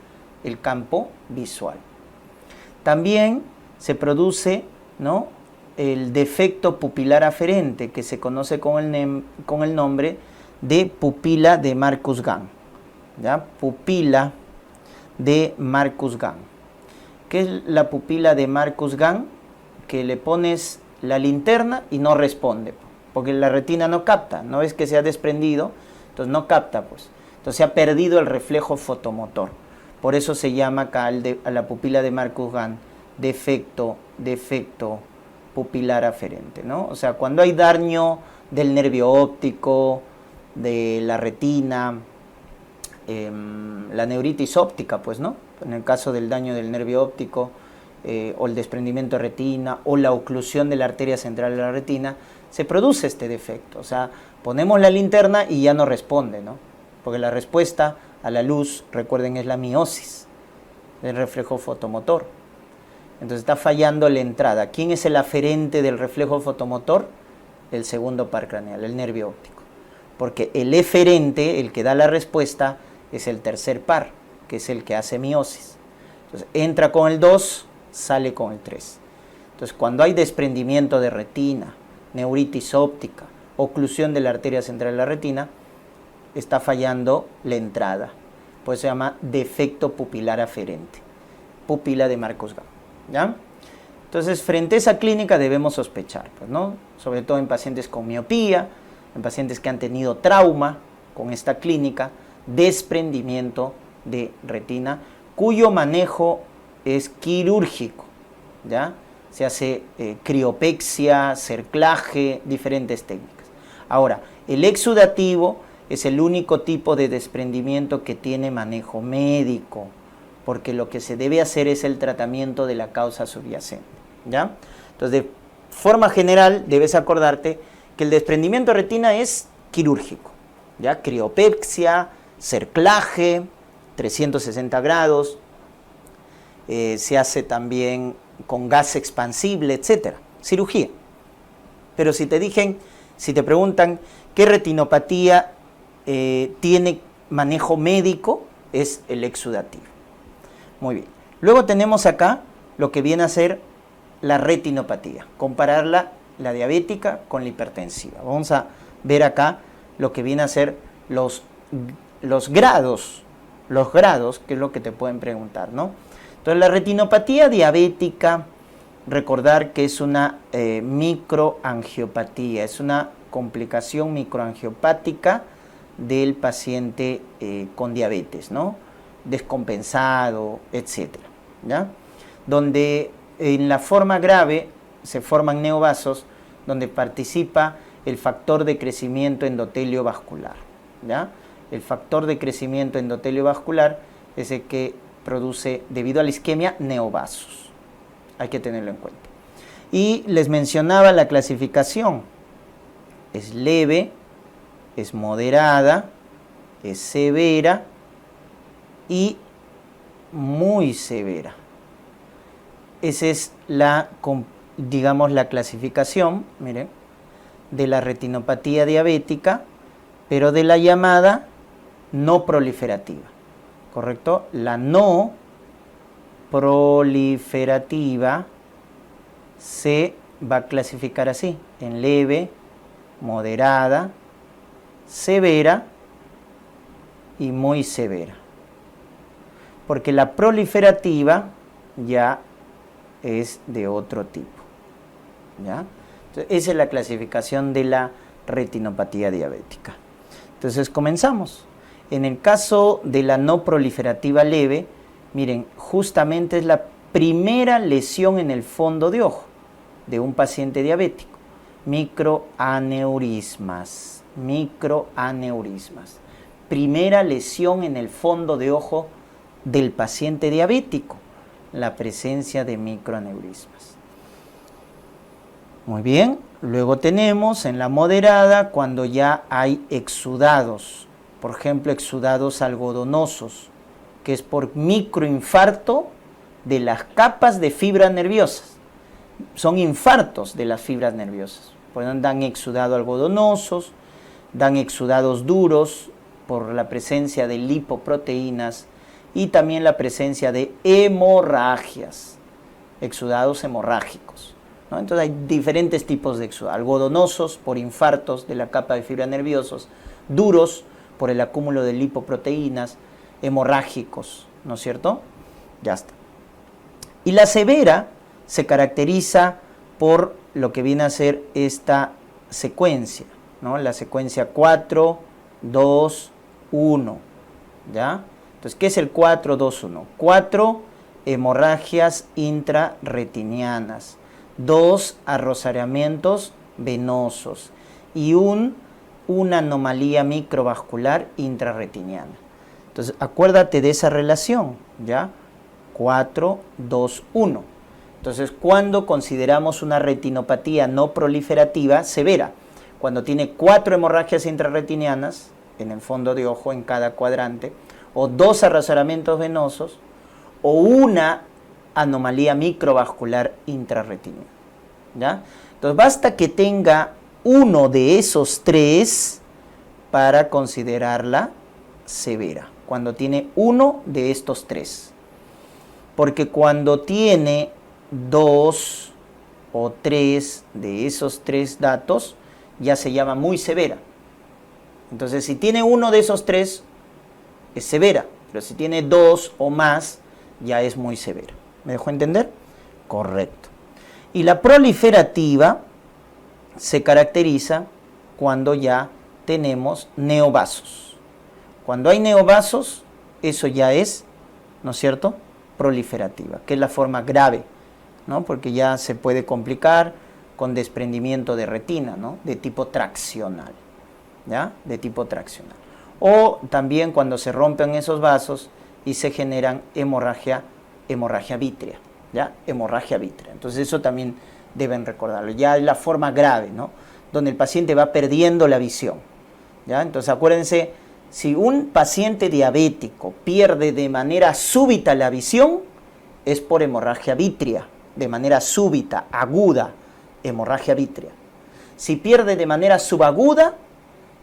el campo visual. También se produce, ¿no?, el defecto pupilar aferente, que se conoce con el nombre de pupila de Marcus-Gahn, ¿ya? Pupila de Marcus-Gahn. ¿Qué es la pupila de Marcus-Gahn? Que le pones la linterna y no responde, porque la retina no capta, no es que se ha desprendido, entonces no capta, pues. Entonces se ha perdido el reflejo fotomotor. Por eso se llama acá a la pupila de Marcus-Gahn defecto pupilar aferente, ¿no? O sea, cuando hay daño del nervio óptico, de la retina, la neuritis óptica, pues, ¿no? En el caso del daño del nervio óptico, o el desprendimiento de retina, o la oclusión de la arteria central de la retina, se produce este defecto. O sea, ponemos la linterna y ya no responde, ¿no? Porque la respuesta a la luz, recuerden, es la miosis, el reflejo fotomotor. Entonces está fallando la entrada. ¿Quién es el aferente del reflejo fotomotor? El segundo par craneal, el nervio óptico. Porque el eferente, el que da la respuesta, es el tercer par, que es el que hace miosis. Entonces entra con el 2, sale con el 3. Entonces, cuando hay desprendimiento de retina, neuritis óptica, oclusión de la arteria central de la retina, está fallando la entrada. Pues se llama defecto pupilar aferente, pupila de Marcus-Gahn, ¿ya? Entonces, frente a esa clínica debemos sospechar, pues, ¿no? Sobre todo en pacientes con miopía, en pacientes que han tenido trauma con esta clínica, desprendimiento de retina, cuyo manejo es quirúrgico, ¿ya? Se hace criopexia, cerclaje, diferentes técnicas. Ahora, el exudativo es el único tipo de desprendimiento que tiene manejo médico, porque lo que se debe hacer es el tratamiento de la causa subyacente, ¿ya? Entonces, de forma general, debes acordarte que el desprendimiento de retina es quirúrgico, ¿ya? Criopexia, cerclaje, 360 grados, se hace también con gas expansible, etcétera, cirugía. Pero si te preguntan qué retinopatía tiene manejo médico, es el exudativo. Muy bien. Luego tenemos acá lo que viene a ser la retinopatía, compararla, la diabética, con la hipertensiva. Vamos a ver acá lo que viene a ser los grados, que es lo que te pueden preguntar, ¿no? Entonces, la retinopatía diabética recordar que es una microangiopatía, es una complicación microangiopática del paciente con diabetes, ¿no? Descompensado, etcétera, ¿ya? Donde en la forma grave se forman neovasos, donde participa el factor de crecimiento endotelio vascular, ¿ya? El factor de crecimiento endotelio vascular es el que produce, debido a la isquemia, neovasos. Hay que tenerlo en cuenta. Y les mencionaba la clasificación. Es leve, es moderada, es severa y muy severa. Esa es la, digamos, la clasificación, miren, de la retinopatía diabética, pero de la llamada no proliferativa, ¿correcto? La no proliferativa se va a clasificar así, en leve, moderada, severa y muy severa. Porque la proliferativa ya es de otro tipo, ¿ya? Entonces, esa es la clasificación de la retinopatía diabética. Entonces comenzamos. En el caso de la no proliferativa leve, miren, justamente es la primera lesión en el fondo de ojo de un paciente diabético. Microaneurismas. Primera lesión en el fondo de ojo del paciente diabético, la presencia de microaneurismas. Muy bien, luego tenemos en la moderada cuando ya hay exudados, por ejemplo, exudados algodonosos, que es por microinfarto de las capas de fibras nerviosas. Son infartos de las fibras nerviosas. Por ejemplo, dan exudados algodonosos, dan exudados duros por la presencia de lipoproteínas y también la presencia de hemorragias, exudados hemorrágicos, ¿no? Entonces hay diferentes tipos de exudados: algodonosos por infartos de la capa de fibras nerviosas, duros por el acúmulo de lipoproteínas, hemorrágicos, ¿no es cierto? Ya está. Y la severa se caracteriza por lo que viene a ser esta secuencia, ¿no? La secuencia 4, 2, 1, ¿ya? Entonces, ¿qué es el 4, 2, 1? 4, hemorragias intrarretinianas. 2, arrozamientos venosos. Y una anomalía microvascular intrarretiniana. Entonces, acuérdate de esa relación, ¿ya? 4, 2, 1. Entonces, ¿cuándo consideramos una retinopatía no proliferativa severa? Cuando tiene 4 hemorragias intrarretinianas en el fondo de ojo, en cada cuadrante, o 2 arrozamientos venosos, o una anomalía microvascular intrarretiniana, ¿ya? Entonces, basta que tenga uno de esos 3 para considerarla severa, cuando tiene uno de estos 3. Porque cuando tiene 2 o 3 de esos 3 datos, ya se llama muy severa. Entonces, si tiene uno de esos 3, es severa, pero si tiene 2 o más, ya es muy severa. ¿Me dejó entender? Correcto. Y la proliferativa se caracteriza cuando ya tenemos neovasos. Cuando hay neovasos, eso ya es, ¿no es cierto?, proliferativa, que es la forma grave, ¿no? Porque ya se puede complicar con desprendimiento de retina, ¿no? De tipo traccional, ¿ya? De tipo traccional. O también cuando se rompen esos vasos y se generan hemorragia vítrea, ¿ya? Hemorragia vítrea. Entonces eso también deben recordarlo. Ya es la forma grave, ¿no? Donde el paciente va perdiendo la visión, ¿ya? Entonces acuérdense, si un paciente diabético pierde de manera súbita la visión, es por hemorragia vítrea, de manera súbita, aguda, hemorragia vítrea. Si pierde de manera subaguda,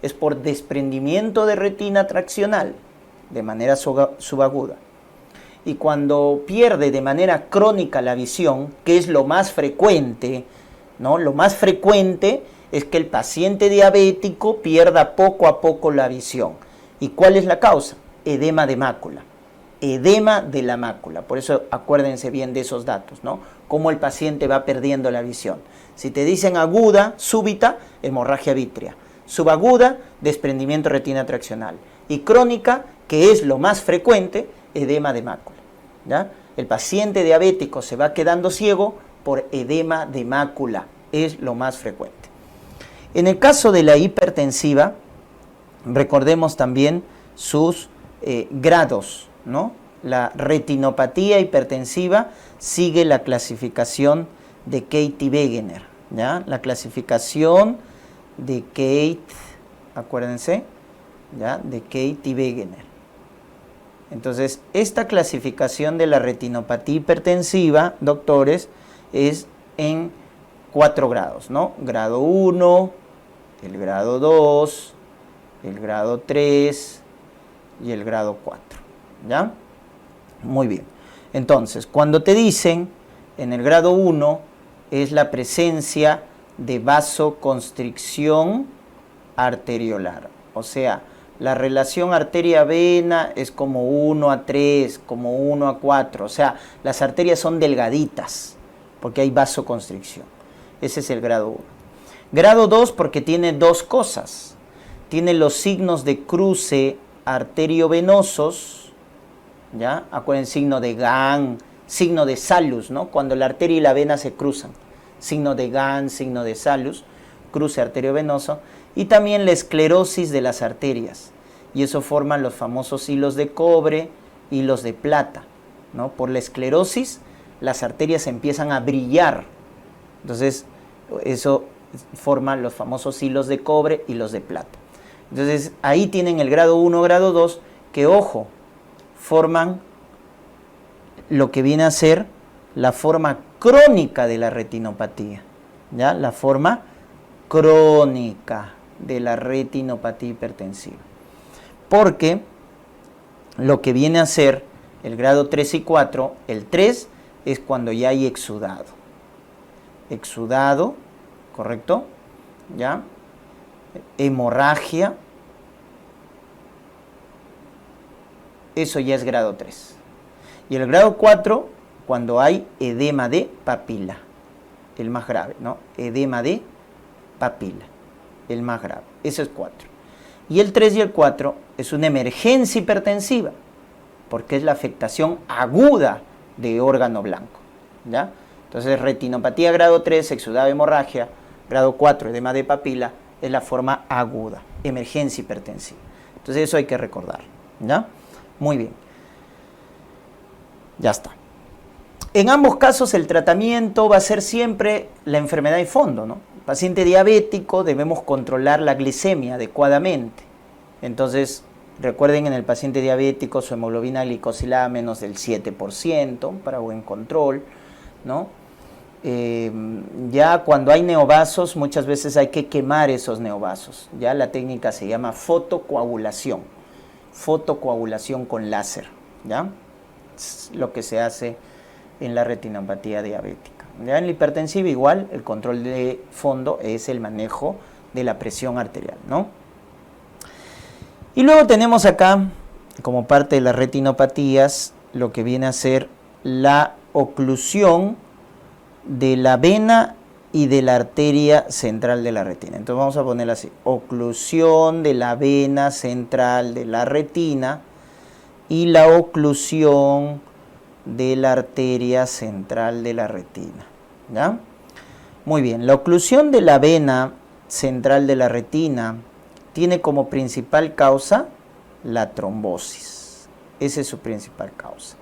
es por desprendimiento de retina traccional, de manera subaguda. Y cuando pierde de manera crónica la visión, que es lo más frecuente, ¿no? Lo más frecuente es que el paciente diabético pierda poco a poco la visión. ¿Y cuál es la causa? Edema de mácula. edema de la mácula. Por eso acuérdense bien de esos datos, ¿no? Cómo el paciente va perdiendo la visión. Si te dicen aguda, súbita, hemorragia vítrea. Subaguda, desprendimiento retina traccional. Y crónica, que es lo más frecuente, edema de mácula, ¿ya? El paciente diabético se va quedando ciego por edema de mácula, es lo más frecuente. En el caso de la hipertensiva, recordemos también sus grados, ¿no? La retinopatía hipertensiva sigue la clasificación de Katie-Wegener, ¿ya? La clasificación de Kate, acuérdense, ¿ya? De Katie-Wegener. Entonces, esta clasificación de la retinopatía hipertensiva, doctores, es en 4 grados, ¿no? Grado 1, el grado 2, el grado 3 y el grado 4, ¿ya? Muy bien. Entonces, cuando te dicen en el grado 1 es la presencia de vasoconstricción arteriolar, o sea, la relación arteria-vena es como 1:3, como 1:4, o sea, las arterias son delgaditas porque hay vasoconstricción. Ese es el grado 1. Grado 2 porque tiene 2 cosas. Tiene los signos de cruce arteriovenosos, ¿ya? Acuérdense, signo de Gahn, signo de Salus, ¿no? Cuando la arteria y la vena se cruzan. Signo de Gahn, signo de Salus, cruce arteriovenoso. Y también la esclerosis de las arterias. Y eso forman los famosos hilos de cobre, hilos de plata, ¿no? Por la esclerosis, las arterias empiezan a brillar. Entonces, eso forma los famosos hilos de cobre, hilos de plata. Entonces, ahí tienen el grado 1, grado 2, que, ojo, forman lo que viene a ser la forma crónica de la retinopatía, ¿ya? La forma crónica de la retinopatía hipertensiva. Porque lo que viene a ser el grado 3 y 4, el 3 es cuando ya hay exudado. Exudado, ¿correcto? ¿Ya? Hemorragia. Eso ya es grado 3. Y el grado 4, cuando hay edema de papila, el más grave, ¿no? Edema de papila, el más grave. Eso es 4. Y el 3 y el 4 es una emergencia hipertensiva, porque es la afectación aguda de órgano blanco, ¿ya? Entonces, retinopatía grado 3, exudado, hemorragia, grado 4, edema de papila, es la forma aguda, emergencia hipertensiva. Entonces, eso hay que recordar, ¿ya? Muy bien. Ya está. En ambos casos, el tratamiento va a ser siempre la enfermedad de fondo, ¿no? Paciente diabético, debemos controlar la glicemia adecuadamente. Entonces, recuerden, en el paciente diabético su hemoglobina glicosilada menos del 7% para buen control, ¿no? Ya cuando hay neovasos, muchas veces hay que quemar esos neovasos. Ya la técnica se llama fotocoagulación con láser, ¿ya? Es lo que se hace en la retinopatía diabética. Ya en la hipertensiva igual, el control de fondo es el manejo de la presión arterial, ¿no? Y luego tenemos acá, como parte de las retinopatías, lo que viene a ser la oclusión de la vena y de la arteria central de la retina. Entonces vamos a ponerla así: oclusión de la vena central de la retina y la oclusión de la arteria central de la retina, ¿ya? Muy bien, la oclusión de la vena central de la retina tiene como principal causa la trombosis. Esa es su principal causa,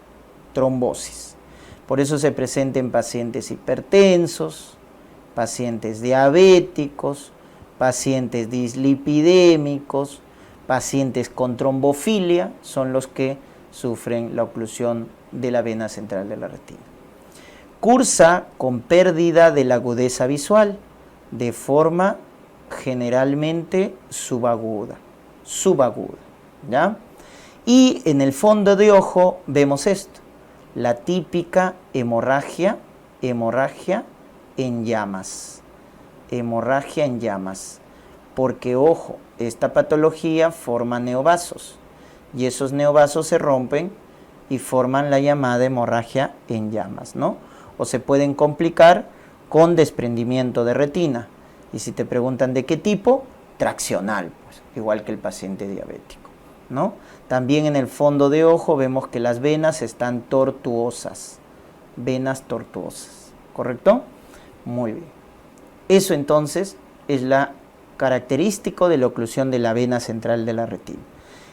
trombosis. Por eso se presenta en pacientes hipertensos, pacientes diabéticos, pacientes dislipidémicos, pacientes con trombofilia, son los que sufren la oclusión de la vena central de la retina. Cursa con pérdida de la agudeza visual de forma generalmente subaguda, ¿ya? Y en el fondo de ojo vemos esto, la típica hemorragia en llamas, porque ojo, esta patología forma neovasos y esos neovasos se rompen y forman la llamada hemorragia en llamas, ¿no? O se pueden complicar con desprendimiento de retina. Y si te preguntan de qué tipo, traccional, pues, igual que el paciente diabético, ¿no? También en el fondo de ojo vemos que las venas están tortuosas, venas tortuosas, ¿correcto? Muy bien. Eso entonces es la característico de la oclusión de la vena central de la retina.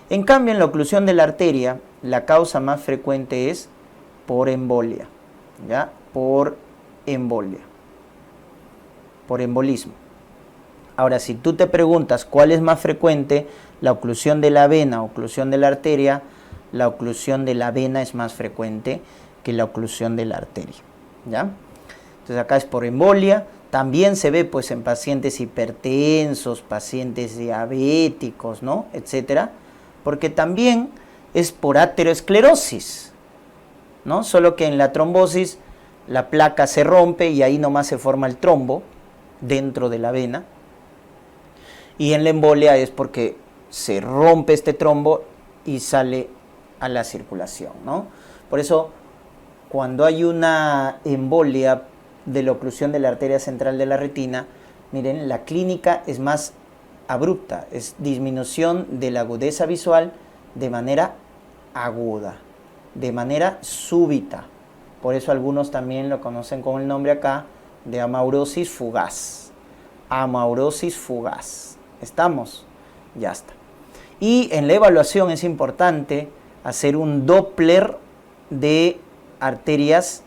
En cambio, en la oclusión de la arteria, la causa más frecuente es por embolia, ¿ya? Por embolia, por embolismo. Ahora, si tú te preguntas cuál es más frecuente, la oclusión de la vena o oclusión de la arteria, la oclusión de la vena es más frecuente que la oclusión de la arteria, ¿ya? Entonces acá es por embolia. También se ve pues en pacientes hipertensos, pacientes diabéticos, ¿no? Etcétera, porque también es por aterosclerosis, ¿no? Solo que en la trombosis la placa se rompe y ahí nomás se forma el trombo dentro de la vena. Y en la embolia es porque se rompe este trombo y sale a la circulación, ¿no? Por eso, cuando hay una embolia de la oclusión de la arteria central de la retina, miren, la clínica es más abrupta, es disminución de la agudeza visual de manera aguda, de manera súbita. Por eso algunos también lo conocen con el nombre acá de amaurosis fugaz. Amaurosis fugaz. ¿Estamos? Ya está. Y en la evaluación es importante hacer un Doppler de arterias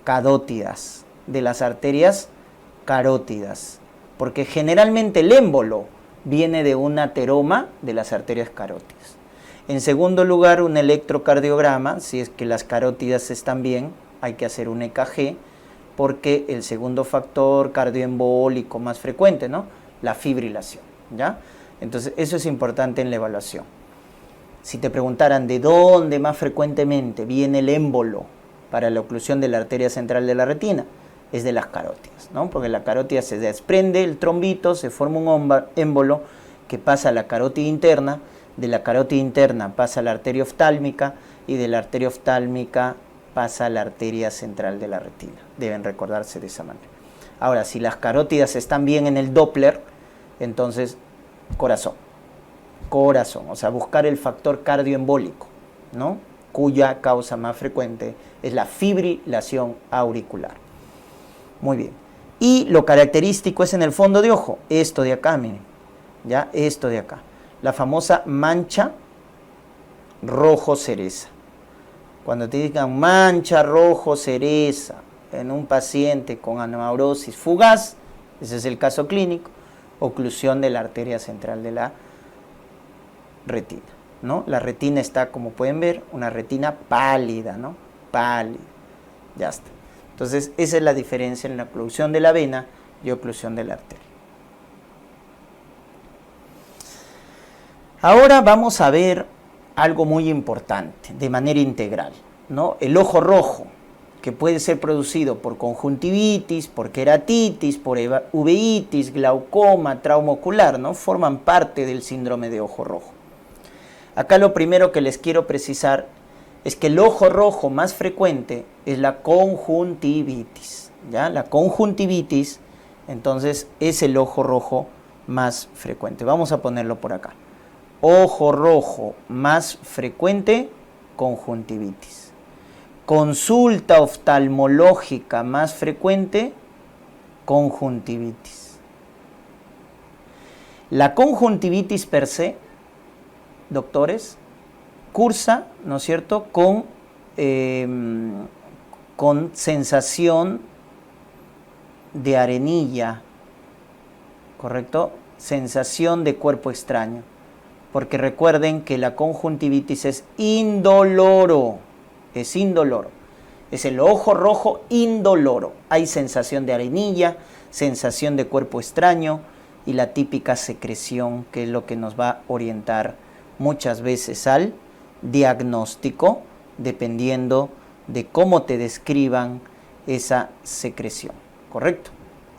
carótidas, de las arterias carótidas, porque generalmente el émbolo viene de un ateroma de las arterias carótidas. En segundo lugar, un electrocardiograma, si es que las carótidas están bien, hay que hacer un EKG, porque el segundo factor cardioembólico más frecuente, ¿no? La fibrilación, ¿ya? Entonces, eso es importante en la evaluación. Si te preguntaran de dónde más frecuentemente viene el émbolo para la oclusión de la arteria central de la retina, es de las carótidas, ¿no? Porque la carótida se desprende el trombito, se forma un émbolo que pasa a la carótida interna, de la carótida interna pasa a la arteria oftálmica y de la arteria oftálmica pasa a la arteria central de la retina. Deben recordarse de esa manera. Ahora, si las carótidas están bien en el Doppler, entonces corazón, o sea, buscar el factor cardioembólico, ¿no? Cuya causa más frecuente es la fibrilación auricular. Muy bien. Y lo característico es en el fondo de ojo, esto de acá, miren, ya, esto de acá, la famosa mancha rojo cereza. Cuando te digan mancha rojo cereza en un paciente con amaurosis fugaz, ese es el caso clínico, oclusión de la arteria central de la retina, ¿no? La retina está, como pueden ver, una retina pálida, ¿no? Pálida, ya está. Entonces, esa es la diferencia en la oclusión de la vena y oclusión de la arteria. Ahora vamos a ver algo muy importante, de manera integral, ¿no? El ojo rojo, que puede ser producido por conjuntivitis, por queratitis, por uveitis, glaucoma, trauma ocular, ¿no? Forman parte del síndrome de ojo rojo. Acá lo primero que les quiero precisar es que el ojo rojo más frecuente es la conjuntivitis, ¿ya? La conjuntivitis, entonces, es el ojo rojo más frecuente. Vamos a ponerlo por acá. Ojo rojo más frecuente, conjuntivitis. Consulta oftalmológica más frecuente, conjuntivitis. La conjuntivitis per se, doctores, cursa, ¿no es cierto?, con sensación de arenilla, ¿correcto? Sensación de cuerpo extraño. Porque recuerden que la conjuntivitis es indoloro, es indoloro. Es el ojo rojo indoloro. Hay sensación de arenilla, sensación de cuerpo extraño y la típica secreción, que es lo que nos va a orientar muchas veces al diagnóstico, dependiendo de cómo te describan esa secreción, ¿correcto?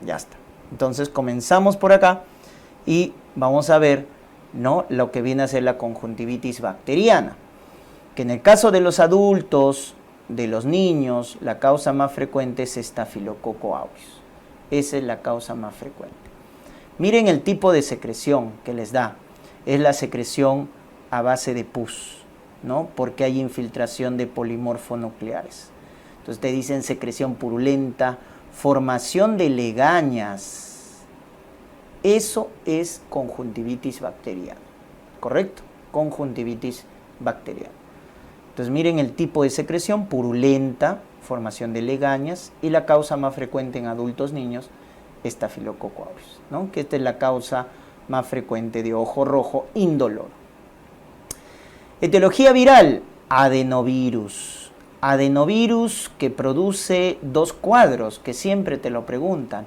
Ya está. Entonces comenzamos por acá y vamos a ver, ¿no?, lo que viene a ser la conjuntivitis bacteriana. Que en el caso de los adultos, de los niños, la causa más frecuente es Staphylococcus aureus. Esa es la causa más frecuente. Miren el tipo de secreción que les da. Es la secreción a base de pus, ¿no? Porque hay infiltración de polimorfonucleares. Entonces te dicen secreción purulenta, formación de legañas. Eso es conjuntivitis bacteriana, ¿correcto? Conjuntivitis bacteriana. Entonces miren el tipo de secreción, purulenta, formación de legañas, y la causa más frecuente en adultos niños, Staphylococcus aureus, ¿no? Que esta es la causa más frecuente de ojo rojo indoloro. Etiología viral, adenovirus. Adenovirus que produce dos cuadros que siempre te lo preguntan,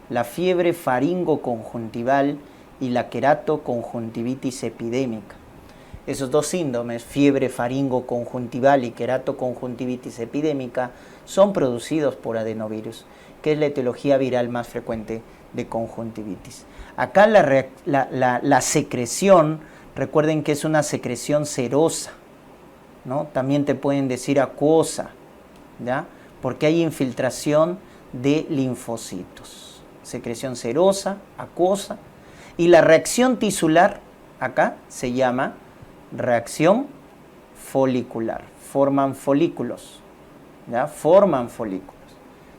la fiebre faringoconjuntival y la queratoconjuntivitis epidémica. Esos dos síndromes, fiebre faringoconjuntival y queratoconjuntivitis epidémica, son producidos por adenovirus, que es la etiología viral más frecuente de conjuntivitis. Acá la secreción, recuerden que es una secreción serosa, ¿no? También te pueden decir acuosa, ¿ya? Porque hay infiltración de linfocitos. Secreción serosa, acuosa. Y la reacción tisular, acá se llama reacción folicular. Forman folículos, ¿ya? Forman folículos.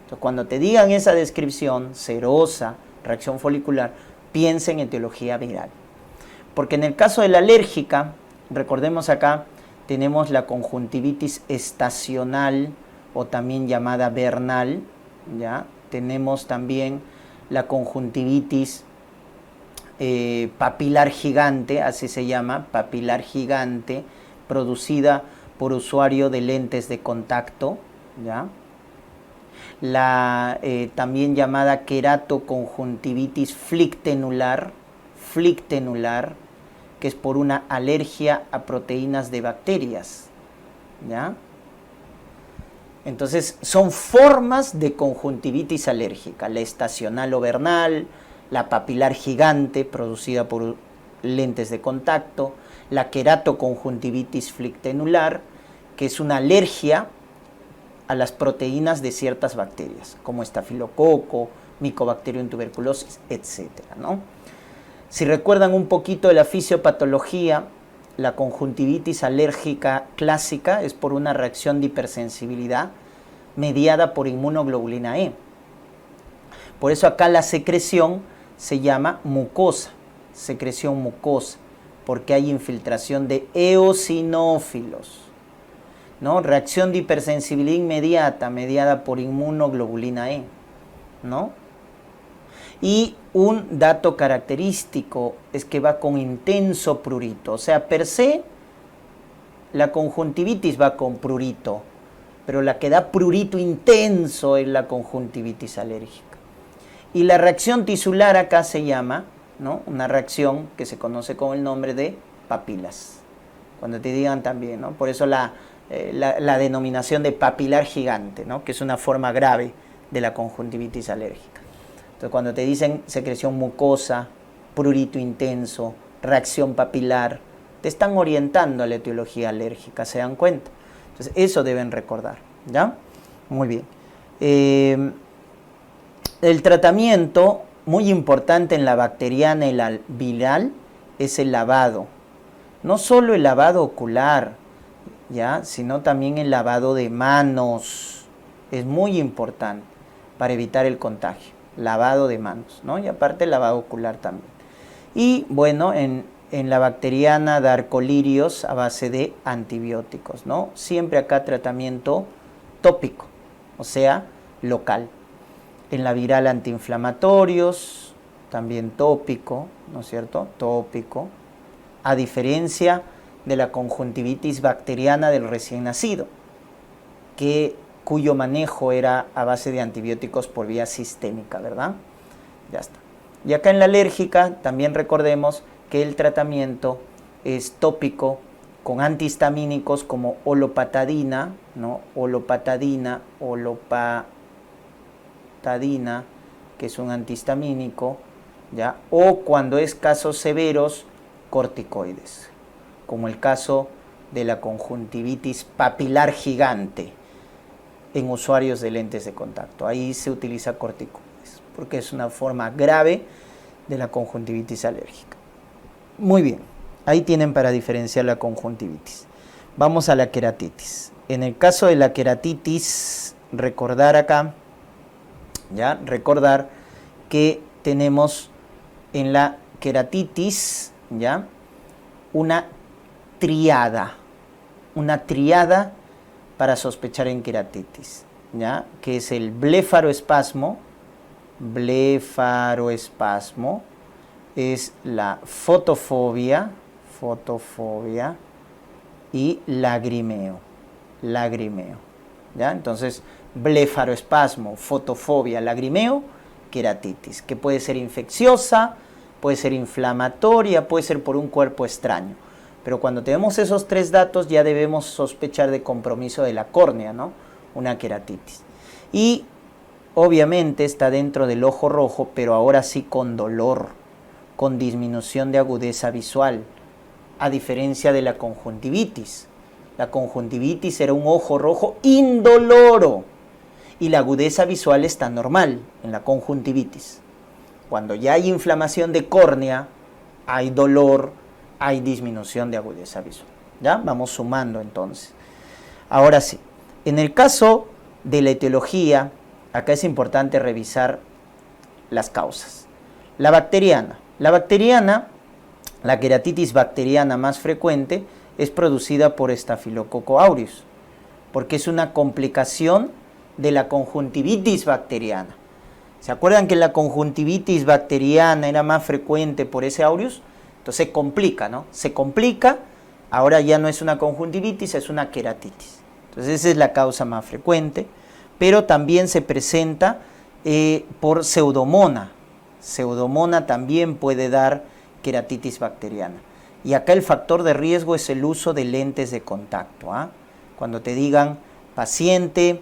Entonces, cuando te digan esa descripción, serosa, reacción folicular, piensa en etiología viral. Porque en el caso de la alérgica, recordemos acá, tenemos la conjuntivitis estacional o también llamada vernal, ¿ya? Tenemos también la conjuntivitis papilar gigante, así se llama, papilar gigante, producida por usuario de lentes de contacto, ¿ya? La también llamada queratoconjuntivitis flictenular, que es por una alergia a proteínas de bacterias, ¿ya? Entonces, son formas de conjuntivitis alérgica, la estacional o vernal, la papilar gigante, producida por lentes de contacto, la queratoconjuntivitis flictenular, que es una alergia a las proteínas de ciertas bacterias, como estafilococo, Mycobacterium tuberculosis, etc., ¿no? Si recuerdan un poquito de la fisiopatología, la conjuntivitis alérgica clásica es por una reacción de hipersensibilidad mediada por inmunoglobulina E. Por eso acá la secreción se llama mucosa, secreción mucosa, porque hay infiltración de eosinófilos, ¿no? Reacción de hipersensibilidad inmediata mediada por inmunoglobulina E, ¿no? Y un dato característico es que va con intenso prurito, o sea, per se la conjuntivitis va con prurito, pero la que da prurito intenso es la conjuntivitis alérgica. Y la reacción tisular acá se llama, ¿no? Una reacción que se conoce con el nombre de papilas. Cuando te digan también, ¿no? Por eso la denominación de papilar gigante, ¿no? Que es una forma grave de la conjuntivitis alérgica. Entonces, cuando te dicen secreción mucosa, prurito intenso, reacción papilar, te están orientando a la etiología alérgica, ¿se dan cuenta? Entonces, eso deben recordar, ¿ya? Muy bien. El tratamiento, muy importante en la bacteriana y la viral, es el lavado. No solo el lavado ocular, ¿ya? Sino también el lavado de manos. Es muy importante para evitar el contagio. Lavado de manos, ¿no? Y aparte el lavado ocular también. Y bueno, en la bacteriana dar colirios a base de antibióticos, ¿no? Siempre acá tratamiento tópico, o sea, local. En la viral antiinflamatorios, también tópico, ¿no es cierto? Tópico. A diferencia de la conjuntivitis bacteriana del recién nacido, cuyo manejo era a base de antibióticos por vía sistémica, ¿verdad? Ya está. Y acá en la alérgica también recordemos que el tratamiento es tópico con antihistamínicos como olopatadina, ¿no? Olopatadina, que es un antihistamínico, ¿ya? O cuando es casos severos, corticoides, como el caso de la conjuntivitis papilar gigante en usuarios de lentes de contacto. Ahí se utiliza corticoides, porque es una forma grave de la conjuntivitis alérgica. Muy bien, ahí tienen para diferenciar la conjuntivitis. Vamos a la queratitis. En el caso de la queratitis, recordar acá, ¿ya? Recordar que tenemos en la queratitis, ¿ya? Una triada para sospechar en queratitis, ¿ya? Que es el blefaroespasmo, es la fotofobia y lagrimeo, ¿ya? Entonces, blefaroespasmo, fotofobia, lagrimeo, queratitis, que puede ser infecciosa, puede ser inflamatoria, puede ser por un cuerpo extraño. Pero cuando tenemos esos tres datos ya debemos sospechar de compromiso de la córnea, ¿no? Una queratitis. Y obviamente está dentro del ojo rojo, pero ahora sí con dolor, con disminución de agudeza visual, a diferencia de la conjuntivitis. La conjuntivitis era un ojo rojo indoloro y la agudeza visual está normal en la conjuntivitis. Cuando ya hay inflamación de córnea, hay dolor, hay disminución de agudeza visual. ¿Ya? Vamos sumando entonces. Ahora sí, en el caso de la etiología, acá es importante revisar las causas. La bacteriana, la queratitis bacteriana más frecuente es producida por Staphylococcus aureus, porque es una complicación de la conjuntivitis bacteriana. ¿Se acuerdan que la conjuntivitis bacteriana era más frecuente por ese aureus? Entonces se complica, ¿no? Se complica, ahora ya no es una conjuntivitis, es una queratitis. Entonces esa es la causa más frecuente, pero también se presenta por pseudomona. Pseudomona también puede dar queratitis bacteriana. Y acá el factor de riesgo es el uso de lentes de contacto. Cuando te digan paciente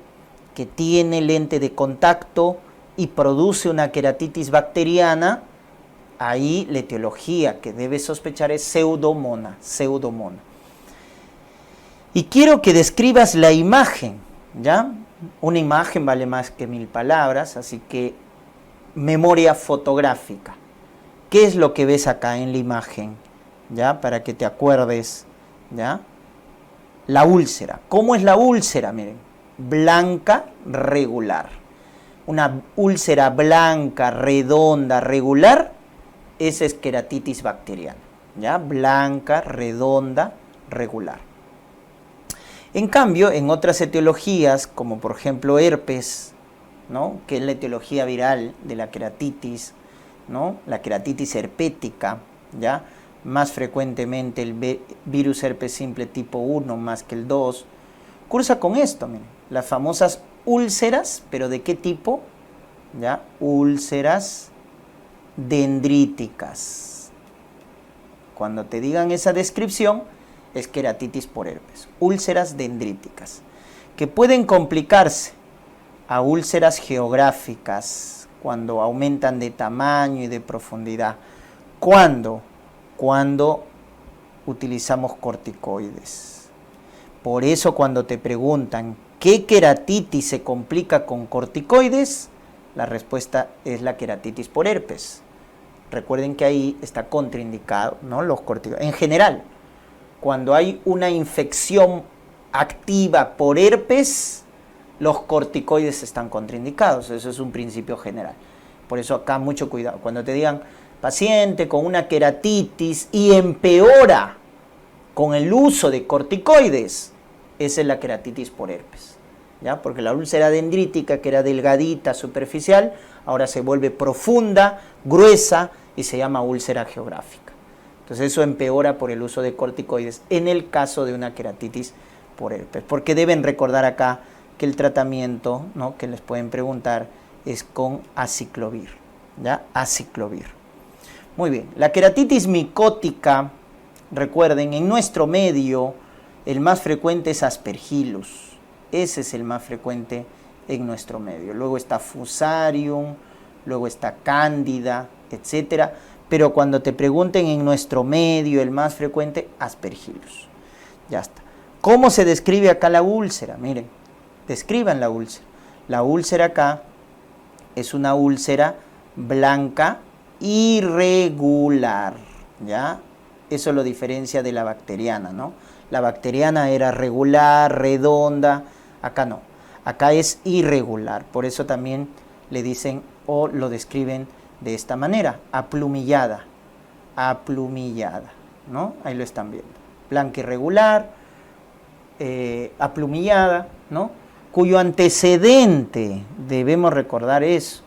que tiene lente de contacto y produce una queratitis bacteriana, ahí la etiología que debes sospechar es pseudomona. Y quiero que describas la imagen, ¿ya? Una imagen vale más que 1000 palabras, así que memoria fotográfica. ¿Qué es lo que ves acá en la imagen? ¿Ya? Para que te acuerdes, ¿ya? La úlcera. ¿Cómo es la úlcera? Miren, blanca, regular. Una úlcera blanca, redonda, regular, esa es queratitis bacteriana, ¿ya? Blanca, redonda, regular. En cambio, en otras etiologías, como por ejemplo herpes, ¿no? Que es la etiología viral de la queratitis, ¿no? La queratitis herpética, ¿ya? Más frecuentemente el virus herpes simple tipo 1 más que el 2, cursa con esto, miren, las famosas úlceras, pero ¿de qué tipo? ¿Ya? Úlceras dendríticas. Cuando te digan esa descripción, es queratitis por herpes. Úlceras dendríticas, que pueden complicarse a úlceras geográficas cuando aumentan de tamaño y de profundidad. ¿Cuándo? Cuando utilizamos corticoides. Por eso cuando te preguntan ¿qué queratitis se complica con corticoides? La respuesta es la queratitis por herpes. Recuerden que ahí está contraindicado, ¿no? Los corticoides. En general, cuando hay una infección activa por herpes, los corticoides están contraindicados. Eso es un principio general. Por eso acá mucho cuidado. Cuando te digan paciente con una queratitis y empeora con el uso de corticoides, esa es la queratitis por herpes, ¿ya? Porque la úlcera dendrítica, que era delgadita, superficial, ahora se vuelve profunda, gruesa y se llama úlcera geográfica. Entonces eso empeora por el uso de corticoides en el caso de una queratitis por herpes. Porque deben recordar acá que el tratamiento, ¿no?, que les pueden preguntar es con aciclovir, ¿ya? Aciclovir. Muy bien, la queratitis micótica, recuerden, en nuestro medio el más frecuente es Aspergillus. Ese es el más frecuente en nuestro medio. Luego está Fusarium, luego está Cándida, etcétera. Pero cuando te pregunten en nuestro medio el más frecuente, Aspergillus. Ya está. ¿Cómo se describe acá la úlcera? Miren, describan la úlcera. La úlcera acá es una úlcera blanca irregular, ¿ya? Eso lo diferencia de la bacteriana, ¿no? La bacteriana era regular, redonda, acá no. Acá es irregular, por eso también le dicen o lo describen de esta manera, aplumillada, ¿no? Ahí lo están viendo. Blanca irregular, aplumillada, ¿no? Cuyo antecedente, debemos recordar eso,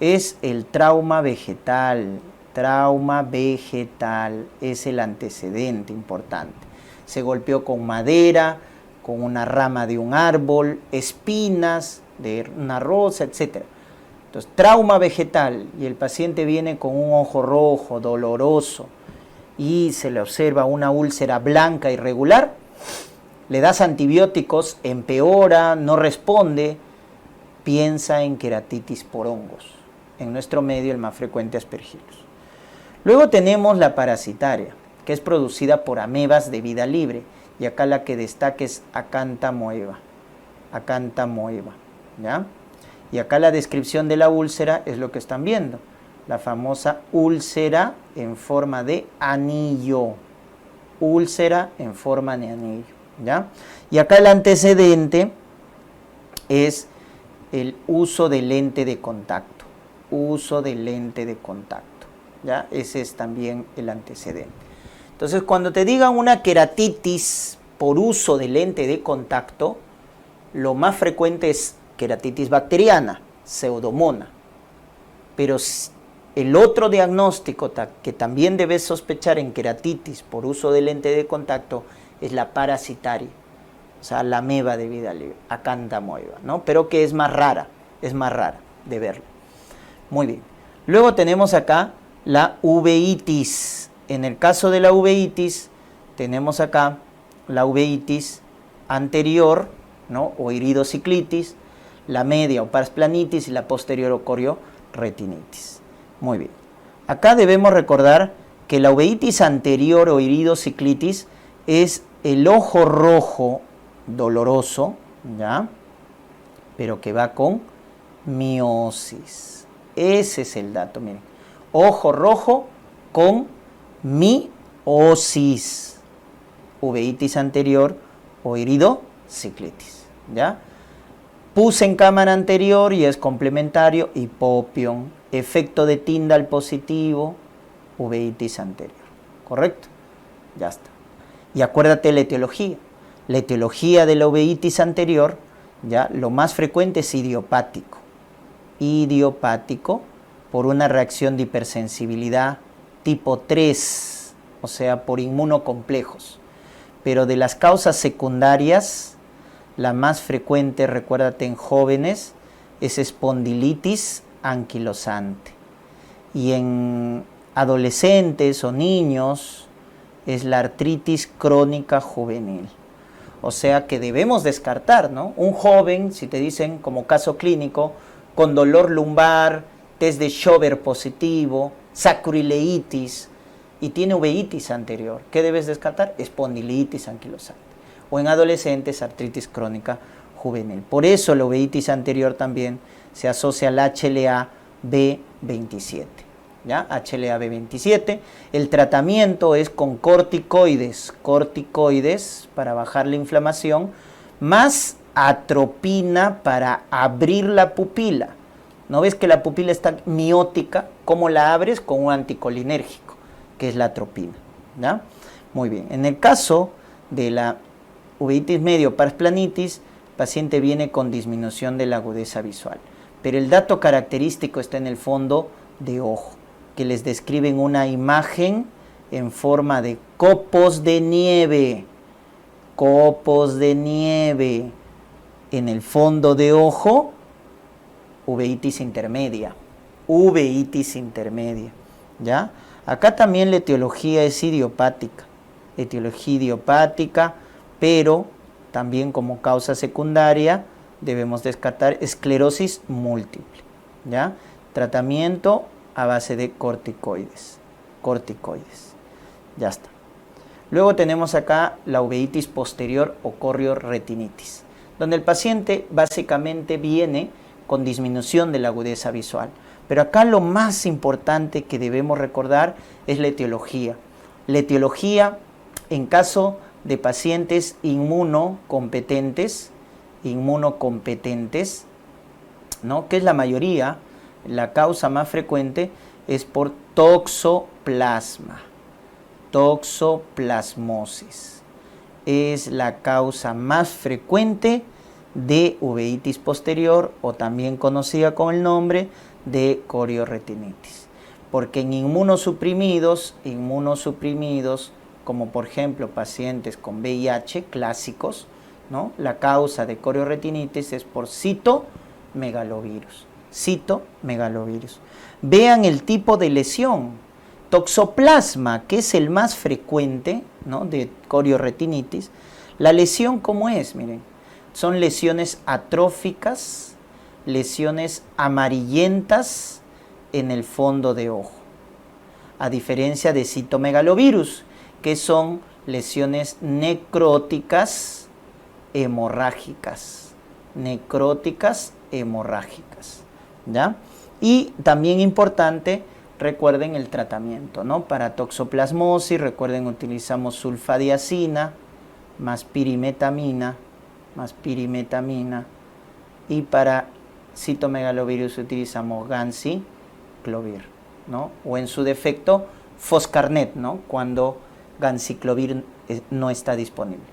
es el trauma vegetal. Trauma vegetal es el antecedente importante. Se golpeó con madera, con una rama de un árbol, espinas de una rosa, etc. Entonces, trauma vegetal, y el paciente viene con un ojo rojo, doloroso, y se le observa una úlcera blanca irregular, le das antibióticos, empeora, no responde, piensa en queratitis por hongos. En nuestro medio el más frecuente es Aspergillus. Luego tenemos la parasitaria, que es producida por amebas de vida libre, y acá la que destaca es Acantha moeba, ¿ya? Y acá la descripción de la úlcera es lo que están viendo, la famosa úlcera en forma de anillo, ¿ya? Y acá el antecedente es el uso de lente de contacto, ¿ya? Ese es también el antecedente. Entonces, cuando te digan una queratitis por uso de lente de contacto, lo más frecuente es queratitis bacteriana, pseudomonas. Pero el otro diagnóstico que también debes sospechar en queratitis por uso de lente de contacto es la parasitaria, o sea, la ameba de vida libre, Acantha moeba, ¿no? Pero que es más rara de verla. Muy bien. Luego tenemos acá la uveitis. En el caso de la uveitis, tenemos acá la uveitis anterior, ¿no? O iridociclitis, la media o pars planitis y la posterior o corioretinitis. Muy bien. Acá debemos recordar que la uveitis anterior o iridociclitis es el ojo rojo doloroso, ¿ya? Pero que va con miosis. Ese es el dato, miren. Ojo rojo con miosis. Uveitis anterior o iridociclitis, ¿ya? Pus en cámara anterior y es complementario, hipopion. Efecto de Tyndall positivo, uveitis anterior. ¿Correcto? Ya está. Y acuérdate la etiología. La etiología de la uveitis anterior, ya, lo más frecuente es idiopático. Idiopático por una reacción de hipersensibilidad tipo 3, o sea, por inmunocomplejos. Pero de las causas secundarias, la más frecuente, recuérdate, en jóvenes, es espondilitis anquilosante. Y en adolescentes o niños es la artritis crónica juvenil. O sea que debemos descartar, ¿no? Un joven, si te dicen como caso clínico, con dolor lumbar, test de Schober positivo, sacroileitis y tiene uveitis anterior, ¿qué debes descartar? Espondilitis anquilosante. O en adolescentes, artritis crónica juvenil. Por eso la uveitis anterior también se asocia al HLA-B27. ¿Ya? HLA-B27. El tratamiento es con corticoides para bajar la inflamación, más atropina para abrir la pupila. ¿No ves que la pupila está miótica? ¿Cómo la abres? Con un anticolinérgico, que es la atropina. ¿Ya? Muy bien. En el caso de la uveitis medio pars planitis, el paciente viene con disminución de la agudeza visual. Pero el dato característico está en el fondo de ojo, que les describen una imagen en forma de copos de nieve. Copos de nieve. En el fondo de ojo, uveitis intermedia. Uveitis intermedia. ¿Ya? Acá también la etiología es idiopática. Etiología idiopática, pero también como causa secundaria debemos descartar esclerosis múltiple. ¿Ya? Tratamiento a base de corticoides. Ya está. Luego tenemos acá la uveitis posterior o corioretinitis, donde el paciente básicamente viene con disminución de la agudeza visual. Pero acá lo más importante que debemos recordar es la etiología. La etiología en caso de pacientes inmunocompetentes, ¿no? Que es la mayoría, la causa más frecuente es por toxoplasma, toxoplasmosis. Es la causa más frecuente de uveitis posterior o también conocida con el nombre de corioretinitis. Porque en inmunosuprimidos, como por ejemplo pacientes con VIH clásicos, ¿no? La causa de corioretinitis es por citomegalovirus. Vean el tipo de lesión. Toxoplasma, que es el más frecuente, ¿no? De corioretinitis. La lesión, ¿cómo es? Miren, son lesiones atróficas, lesiones amarillentas en el fondo de ojo. A diferencia de citomegalovirus, que son lesiones necróticas hemorrágicas. ¿Ya? Y también importante, recuerden el tratamiento, ¿no? Para toxoplasmosis, recuerden, utilizamos sulfadiazina más pirimetamina, y para citomegalovirus utilizamos ganciclovir, ¿no? O en su defecto, foscarnet, ¿no? Cuando ganciclovir no está disponible.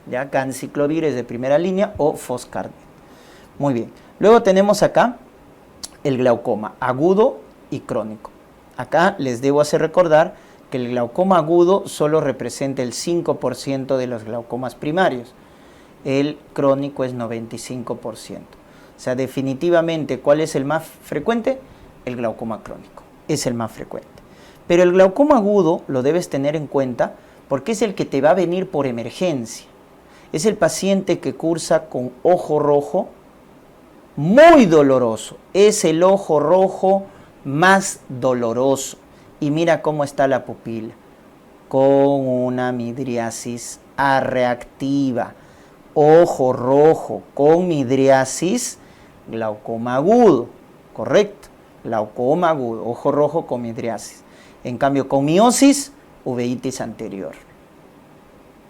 ¿Ya? Ganciclovir es de primera línea o foscarnet. Muy bien. Luego tenemos acá el glaucoma agudo y crónico. Acá les debo hacer recordar que el glaucoma agudo solo representa el 5% de los glaucomas primarios. El crónico es 95%. O sea, definitivamente, ¿cuál es el más frecuente? El glaucoma crónico. Es el más frecuente. Pero el glaucoma agudo lo debes tener en cuenta porque es el que te va a venir por emergencia. Es el paciente que cursa con ojo rojo muy doloroso. Es el ojo rojo más doloroso. Y mira cómo está la pupila. Con una midriasis arreactiva. Ojo rojo con midriasis, glaucoma agudo. ¿Correcto? Glaucoma agudo, ojo rojo con midriasis. En cambio, con miosis, uveitis anterior.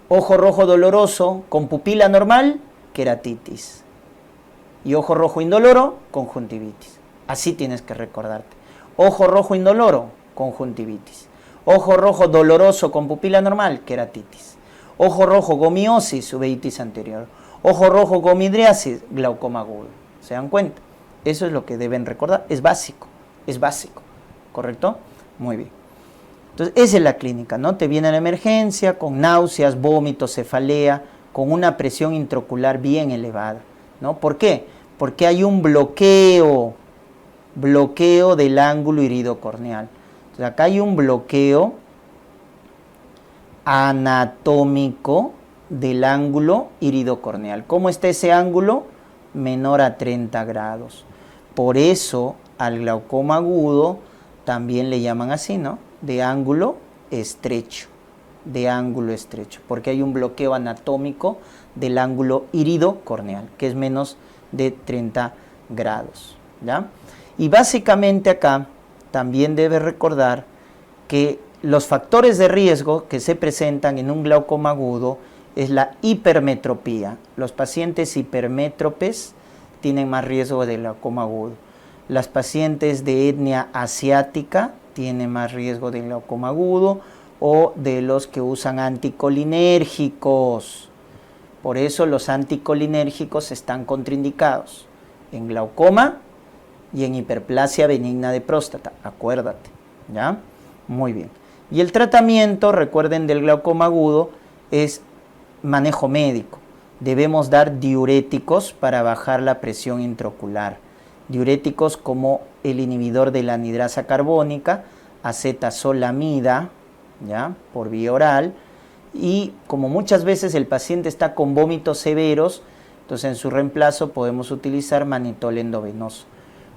Ojo rojo doloroso con pupila normal, queratitis. Y ojo rojo indoloro, conjuntivitis. Así tienes que recordarte. Ojo rojo indoloro, conjuntivitis. Ojo rojo doloroso con pupila normal, queratitis. Ojo rojo con miosis, uveitis anterior. Ojo rojo con midriasis, glaucoma agudo. ¿Se dan cuenta? Eso es lo que deben recordar. Es básico. ¿Correcto? Muy bien. Entonces, esa es la clínica, ¿no? Te viene a la emergencia con náuseas, vómitos, cefalea, con una presión intraocular bien elevada, ¿no? ¿Por qué? Porque hay un bloqueo del ángulo iridocorneal. Entonces, acá hay un bloqueo anatómico del ángulo iridocorneal. ¿Cómo está ese ángulo? Menor a 30 grados. Por eso, al glaucoma agudo también le llaman así, ¿no? De ángulo estrecho, porque hay un bloqueo anatómico del ángulo iridocorneal, que es menos de 30 grados, ¿ya? Y básicamente acá también debes recordar que los factores de riesgo que se presentan en un glaucoma agudo es la hipermetropía. Los pacientes hipermétropes tienen más riesgo de glaucoma agudo. Las pacientes de etnia asiática tienen más riesgo de glaucoma agudo, o de los que usan anticolinérgicos. Por eso los anticolinérgicos están contraindicados en glaucoma y en hiperplasia benigna de próstata, acuérdate, ¿ya? Muy bien. Y el tratamiento, recuerden, del glaucoma agudo es manejo médico. Debemos dar diuréticos para bajar la presión intraocular. Diuréticos como el inhibidor de la anhidrasa carbónica, acetazolamida, ¿ya? Por vía oral. Y como muchas veces el paciente está con vómitos severos, entonces en su reemplazo podemos utilizar manitol endovenoso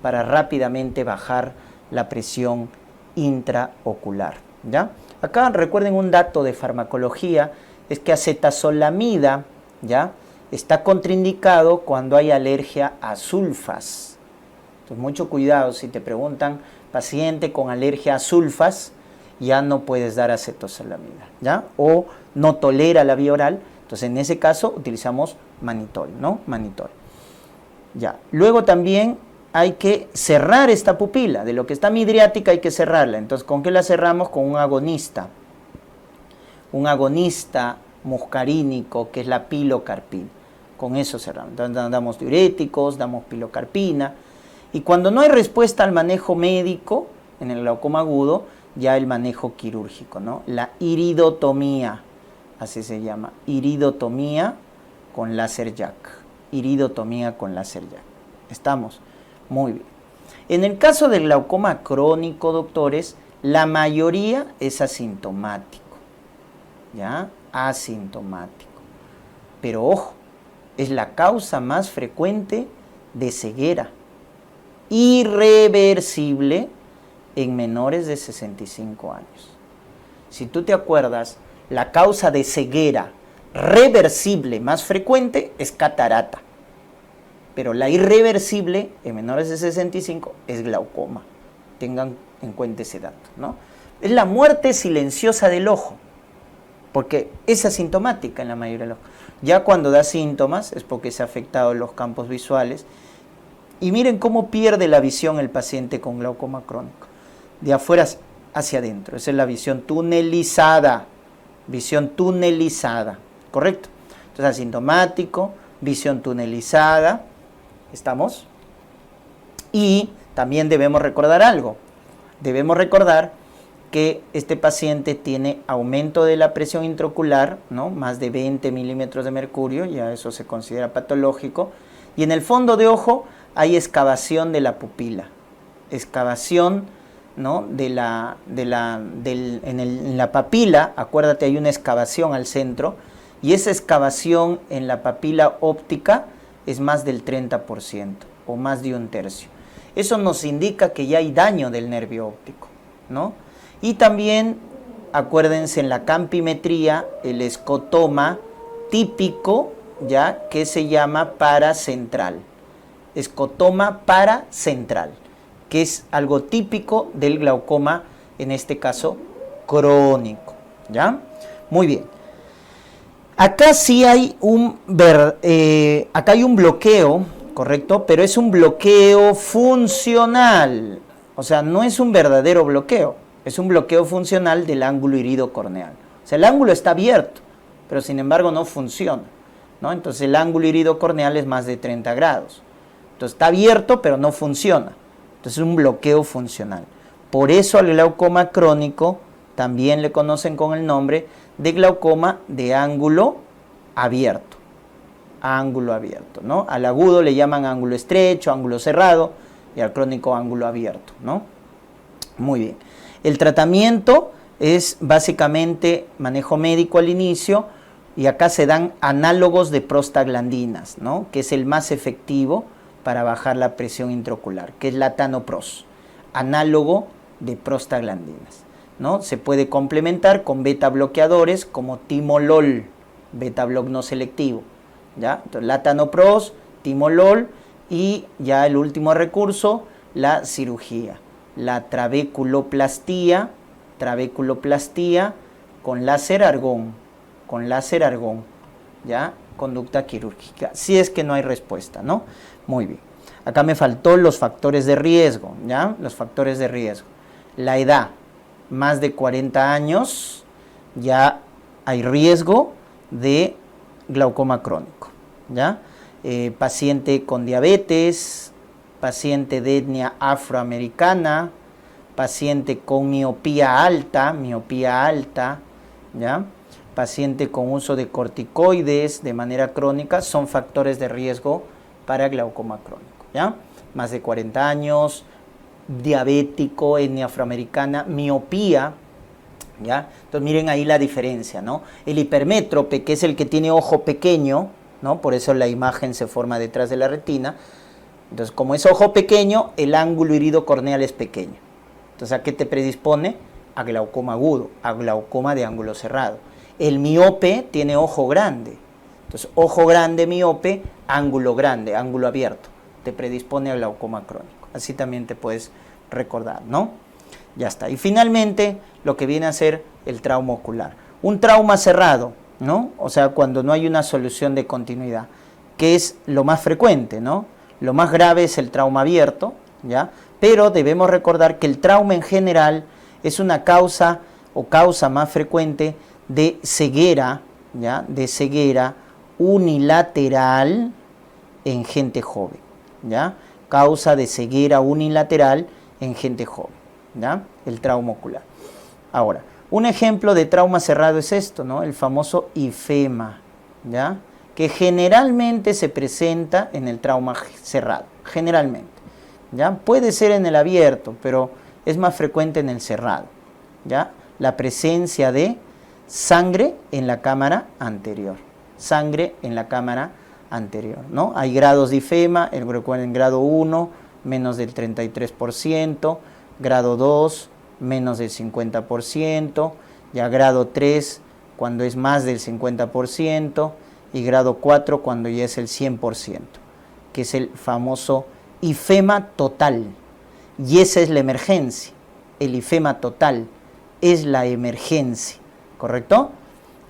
para rápidamente bajar la presión intraocular, ¿ya? Acá recuerden un dato de farmacología, es que acetazolamida, ¿ya?, está contraindicado cuando hay alergia a sulfas. Entonces, mucho cuidado, si te preguntan, paciente con alergia a sulfas, ya no puedes dar acetazolamida, ¿ya? O no tolera la vía oral, entonces en ese caso utilizamos manitol, ¿no? Manitol. Ya. Luego también hay que cerrar esta pupila, de lo que está midriática hay que cerrarla. Entonces, ¿con qué la cerramos? Con un agonista muscarínico, que es la pilocarpina. Con eso cerramos. Entonces, damos diuréticos, damos pilocarpina. Y cuando no hay respuesta al manejo médico, en el glaucoma agudo, ya el manejo quirúrgico, ¿no? La iridotomía, así se llama, iridotomía con láser jack. Iridotomía con láser jack. ¿Estamos? Muy bien. En el caso del glaucoma crónico, doctores, la mayoría es asintomático, ¿ya? Asintomático. Pero ojo, es la causa más frecuente de ceguera irreversible en menores de 65 años. Si tú te acuerdas, la causa de ceguera reversible más frecuente es catarata, pero la irreversible en menores de 65 es glaucoma. Tengan en cuenta ese dato, ¿no? Es la muerte silenciosa del ojo, porque es asintomática en la mayoría de los ojos. Ya cuando da síntomas es porque se ha afectado los campos visuales. Y miren cómo pierde la visión el paciente con glaucoma crónico, de afuera hacia adentro. Esa es la visión tunelizada, ¿correcto? Entonces, asintomático, visión tunelizada, ¿estamos? Y también debemos recordar algo, debemos recordar que este paciente tiene aumento de la presión intraocular, ¿no? Más de 20 milímetros de mercurio, ya eso se considera patológico, y en el fondo de ojo hay excavación de la pupila, excavación, ¿no?, en la papila. Acuérdate, hay una excavación al centro, y esa excavación en la papila óptica es más del 30% o más de un tercio. Eso nos indica que ya hay daño del nervio óptico, ¿no? Y también, acuérdense, en la campimetría, el escotoma típico, ya, que se llama paracentral. Escotoma paracentral, que es algo típico del glaucoma, en este caso crónico, ¿ya? Muy bien. Acá sí hay acá hay un bloqueo, ¿correcto? Pero es un bloqueo funcional, o sea, no es un verdadero bloqueo, es un bloqueo funcional del ángulo iridocorneal. O sea, el ángulo está abierto, pero sin embargo no funciona, ¿no? Entonces el ángulo iridocorneal es más de 30 grados. Entonces está abierto, pero no funciona. Entonces es un bloqueo funcional. Por eso al glaucoma crónico también le conocen con el nombre de glaucoma de ángulo abierto. Ángulo abierto, ¿no? Al agudo le llaman ángulo estrecho, ángulo cerrado, y al crónico ángulo abierto, ¿no? Muy bien. El tratamiento es básicamente manejo médico al inicio, y acá se dan análogos de prostaglandinas, ¿no?, que es el más efectivo para bajar la presión intraocular, que es la latanoprost, análogo de prostaglandinas, ¿no? Se puede complementar con beta bloqueadores como timolol, beta block no selectivo, ¿ya? Entonces, latanoprost, timolol, y ya el último recurso, la cirugía, la trabeculoplastía con láser argón, ¿ya? Conducta quirúrgica, si es que no hay respuesta, ¿no? Muy bien. Acá me faltó los factores de riesgo, ¿ya? Los factores de riesgo. La edad, más de 40 años, ya hay riesgo de glaucoma crónico, ¿ya? Paciente con diabetes, paciente de etnia afroamericana, paciente con miopía alta, ¿ya? Paciente con uso de corticoides de manera crónica, son factores de riesgo para glaucoma crónico, ¿ya? Más de 40 años, diabético, etnia afroamericana, miopía, ¿ya? Entonces miren ahí la diferencia, ¿no? El hipermétrope, que es el que tiene ojo pequeño, ¿no? Por eso la imagen se forma detrás de la retina. Entonces, como es ojo pequeño, el ángulo iridocorneal es pequeño. Entonces, ¿a qué te predispone? a glaucoma agudo, a glaucoma de ángulo cerrado. El miope tiene ojo grande. Entonces, ojo grande, miope, ángulo grande, ángulo abierto. Te predispone a glaucoma crónico. Así también te puedes recordar, ¿no? Ya está. Y finalmente, lo que viene a ser el trauma ocular. Un trauma cerrado, ¿no? O sea, cuando no hay una solución de continuidad, que es lo más frecuente, ¿no? Lo más grave es el trauma abierto, ¿ya? Pero debemos recordar que el trauma en general es una causa o causa más frecuente de ceguera, ¿ya? De ceguera unilateral en gente joven, ¿ya? Causa de ceguera unilateral en gente joven, ¿ya? El trauma ocular. Ahora, un ejemplo de trauma cerrado es esto, ¿no? El famoso ifema, ¿ya? Que generalmente se presenta en el trauma cerrado, generalmente, ¿ya? Puede ser en el abierto, pero es más frecuente en el cerrado, ¿ya? La presencia de sangre en la cámara anterior, sangre en la cámara anterior, ¿no? Hay grados de ifema, en grado 1, menos del 33%, grado 2, menos del 50%, ya grado 3, cuando es más del 50%, y grado 4, cuando ya es el 100%, que es el famoso ifema total. Y esa es la emergencia, el ifema total es la emergencia, ¿correcto?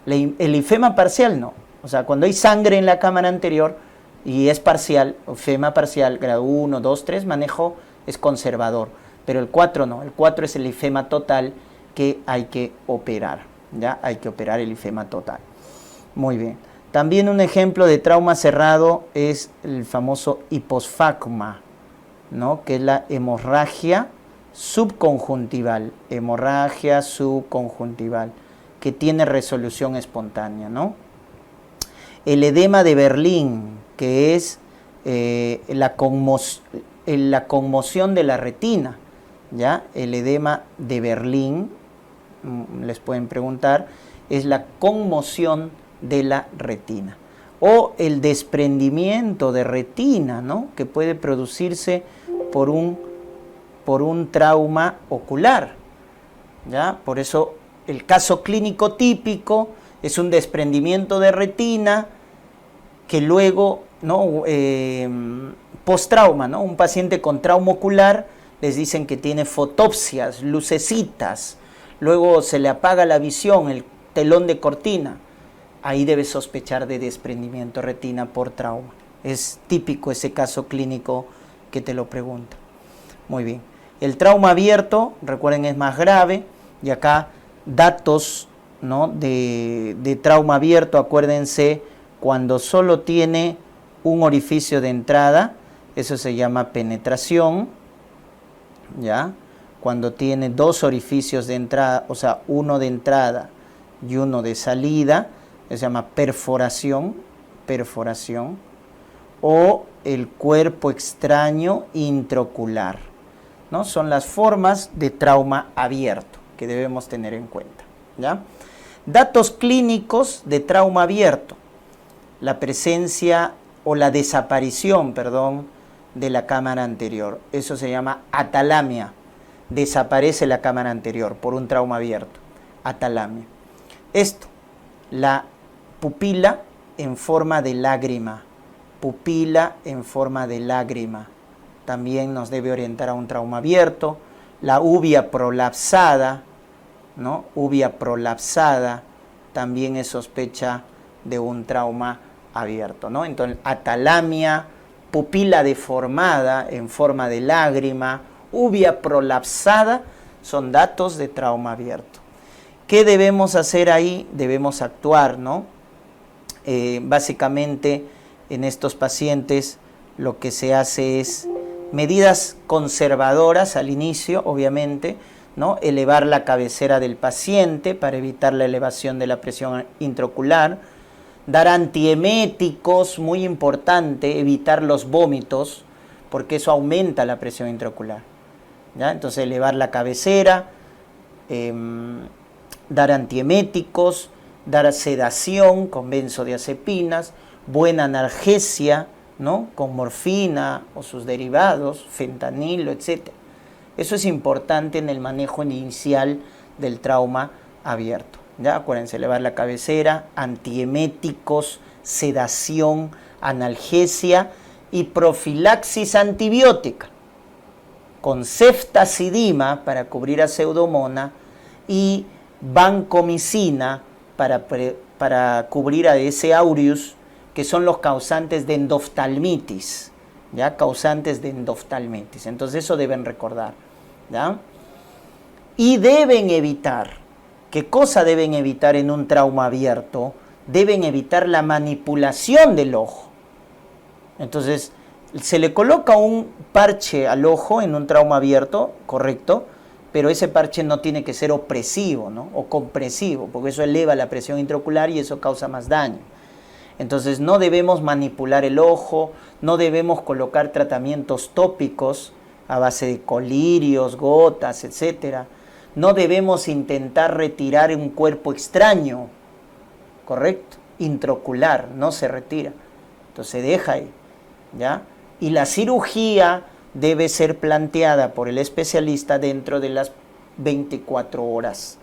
El ifema parcial no, o sea, cuando hay sangre en la cámara anterior y es parcial, ifema parcial, grado 1, 2, 3, manejo es conservador, pero el 4 no, el 4 es el ifema total que hay que operar, ¿ya? Hay que operar el ifema total. Muy bien. También un ejemplo de trauma cerrado es el famoso hiposfagma, ¿no? Que es la hemorragia subconjuntival, que tiene resolución espontánea, ¿no? El edema de Berlín, que es la conmoción de la retina, ¿ya? El edema de Berlín, les pueden preguntar, es la conmoción de la retina. O el desprendimiento de retina, ¿no? Que puede producirse por un trauma ocular, ¿ya? Por eso el caso clínico típico es un desprendimiento de retina que luego, ¿no? Post-trauma, ¿no? Un paciente con trauma ocular les dicen que tiene fotopsias, lucecitas, luego se le apaga la visión, el telón de cortina. Ahí debe sospechar de desprendimiento de retina por trauma. Es típico ese caso clínico que te lo pregunta. Muy bien. El trauma abierto, recuerden, es más grave. Y acá datos, ¿no? de trauma abierto, acuérdense, cuando solo tiene un orificio de entrada, eso se llama penetración, ¿ya? Cuando tiene dos orificios de entrada, o sea, uno de entrada y uno de salida, se llama perforación, o el cuerpo extraño intraocular, ¿no? Son las formas de trauma abierto que debemos tener en cuenta, ¿ya? Datos clínicos de trauma abierto: la presencia o la desaparición, de la cámara anterior. Eso se llama atalamia. Desaparece la cámara anterior por un trauma abierto. Atalamia. Esto, la pupila en forma de lágrima. Pupila en forma de lágrima. También nos debe orientar a un trauma abierto. La uvea prolapsada, ¿no? Uvea prolapsada también es sospecha de un trauma abierto, ¿no? Entonces, atalamia, pupila deformada en forma de lágrima, uvea prolapsada, son datos de trauma abierto. ¿Qué debemos hacer ahí? Debemos actuar, ¿no? Básicamente, en estos pacientes lo que se hace es medidas conservadoras al inicio, obviamente, ¿no? Elevar la cabecera del paciente para evitar la elevación de la presión intraocular, dar antieméticos, muy importante, evitar los vómitos, porque eso aumenta la presión intraocular, ¿ya? Entonces, elevar la cabecera, dar antieméticos, dar sedación con benzodiazepinas, buena analgesia, ¿no? Con morfina o sus derivados, fentanilo, etc. Eso es importante en el manejo inicial del trauma abierto. ¿Ya? Acuérdense, elevar la cabecera, antieméticos, sedación, analgesia y profilaxis antibiótica, con ceftazidima para cubrir a Pseudomonas y vancomicina para cubrir a S. aureus, que son los causantes de endoftalmitis, ¿ya? Causantes de endoftalmitis. Entonces eso deben recordar, ¿ya? Y deben evitar, ¿qué cosa deben evitar en un trauma abierto? Deben evitar la manipulación del ojo. Entonces, se le coloca un parche al ojo en un trauma abierto, correcto, pero ese parche no tiene que ser opresivo, ¿no? O compresivo, porque eso eleva la presión intraocular y eso causa más daño. Entonces, no debemos manipular el ojo, no debemos colocar tratamientos tópicos a base de colirios, gotas, etc. No debemos intentar retirar un cuerpo extraño, correcto, intraocular, no se retira. Entonces, se deja ahí, ¿ya? Y la cirugía debe ser planteada por el especialista dentro de las 24 horas,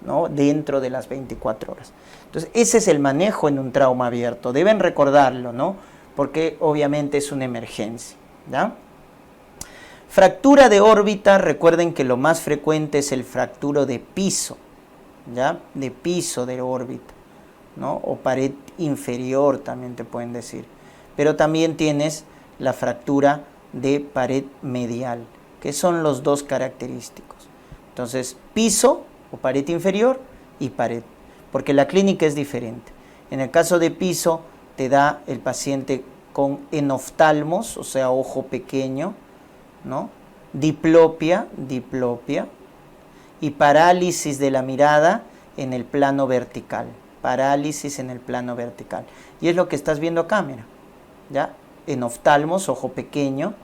¿no? Dentro de las 24 horas. Entonces, ese es el manejo en un trauma abierto. Deben recordarlo, ¿no? Porque obviamente es una emergencia, ¿ya? Fractura de órbita, recuerden que lo más frecuente es el fracturo de piso, ¿ya? De piso de órbita, ¿no? O pared inferior también te pueden decir. Pero también tienes la fractura de pared medial, que son los dos característicos. Entonces, piso o pared inferior y pared, porque la clínica es diferente. En el caso de piso, te da el paciente con enoftalmos, o sea, ojo pequeño, ¿no? Diplopia, y parálisis de la mirada en el plano vertical. Parálisis en el plano vertical. Y es lo que estás viendo acá, mira, ¿ya? Enoftalmos, ojo pequeño,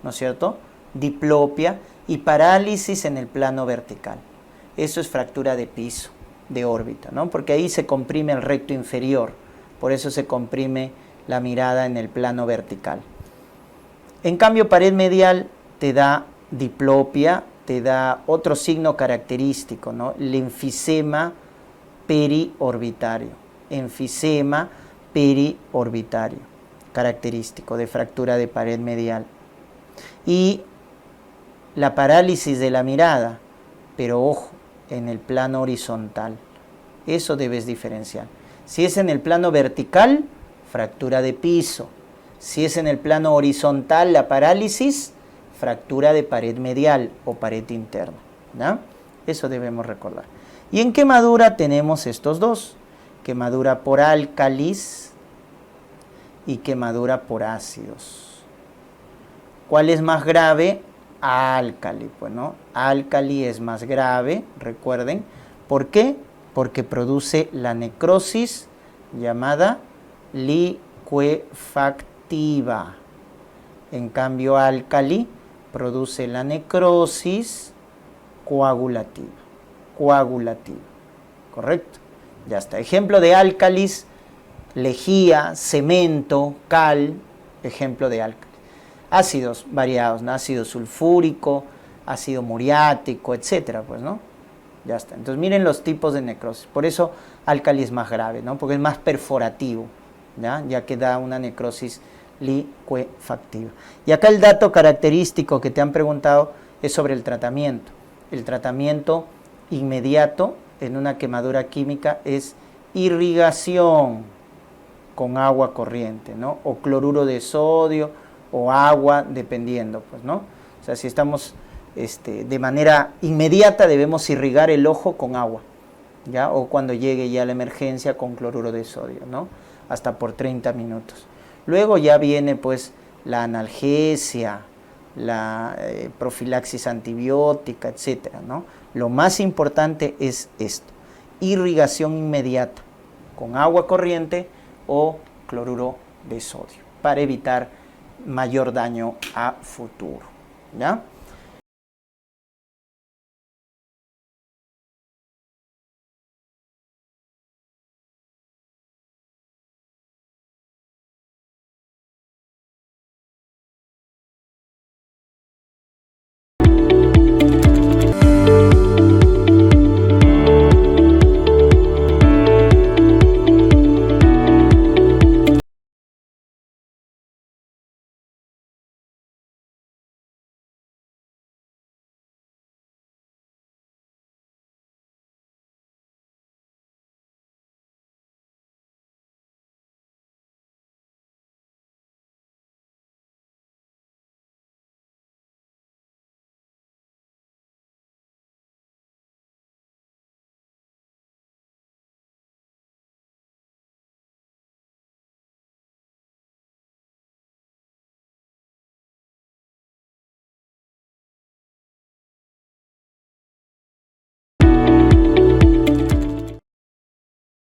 ¿no es cierto? Diplopia y parálisis en el plano vertical. Eso es fractura de piso, de órbita, ¿no? Porque ahí se comprime el recto inferior, por eso se comprime la mirada en el plano vertical. En cambio, pared medial te da diplopia, te da otro signo característico, ¿no? El enfisema periorbitario. Enfisema periorbitario, característico de fractura de pared medial. Y la parálisis de la mirada, pero ojo, en el plano horizontal. Eso debes diferenciar. Si es en el plano vertical, fractura de piso. Si es en el plano horizontal, la parálisis, fractura de pared medial o pared interna, ¿no? Eso debemos recordar. Y en quemadura tenemos estos dos, quemadura por álcalis y quemadura por ácidos. ¿Cuál es más grave? Álcali, pues, ¿no? Álcali es más grave, recuerden. ¿Por qué? Porque produce la necrosis llamada liquefactiva. En cambio, álcali produce la necrosis coagulativa. ¿Correcto? Ya está. Ejemplo de álcalis: lejía, cemento, cal, ejemplo de álcalis. Ácidos variados, ¿no? Ácido sulfúrico, ácido muriático, etcétera, pues, ¿no? Ya está. Entonces, miren los tipos de necrosis. Por eso, álcali es más grave, ¿no? Porque es más perforativo, ¿ya? Ya que da una necrosis liquefactiva. Y acá el dato característico que te han preguntado es sobre el tratamiento. El tratamiento inmediato en una quemadura química es irrigación con agua corriente, ¿no? O cloruro de sodio o agua, dependiendo, pues, ¿no? O sea, si estamos de manera inmediata, debemos irrigar el ojo con agua, ¿ya? O cuando llegue ya la emergencia, con cloruro de sodio, ¿no? Hasta por 30 minutos. Luego ya viene, pues, la analgesia, la profilaxis antibiótica, etcétera, ¿no? Lo más importante es esto: irrigación inmediata con agua corriente o cloruro de sodio, para evitar mayor daño a futuro, ¿ya?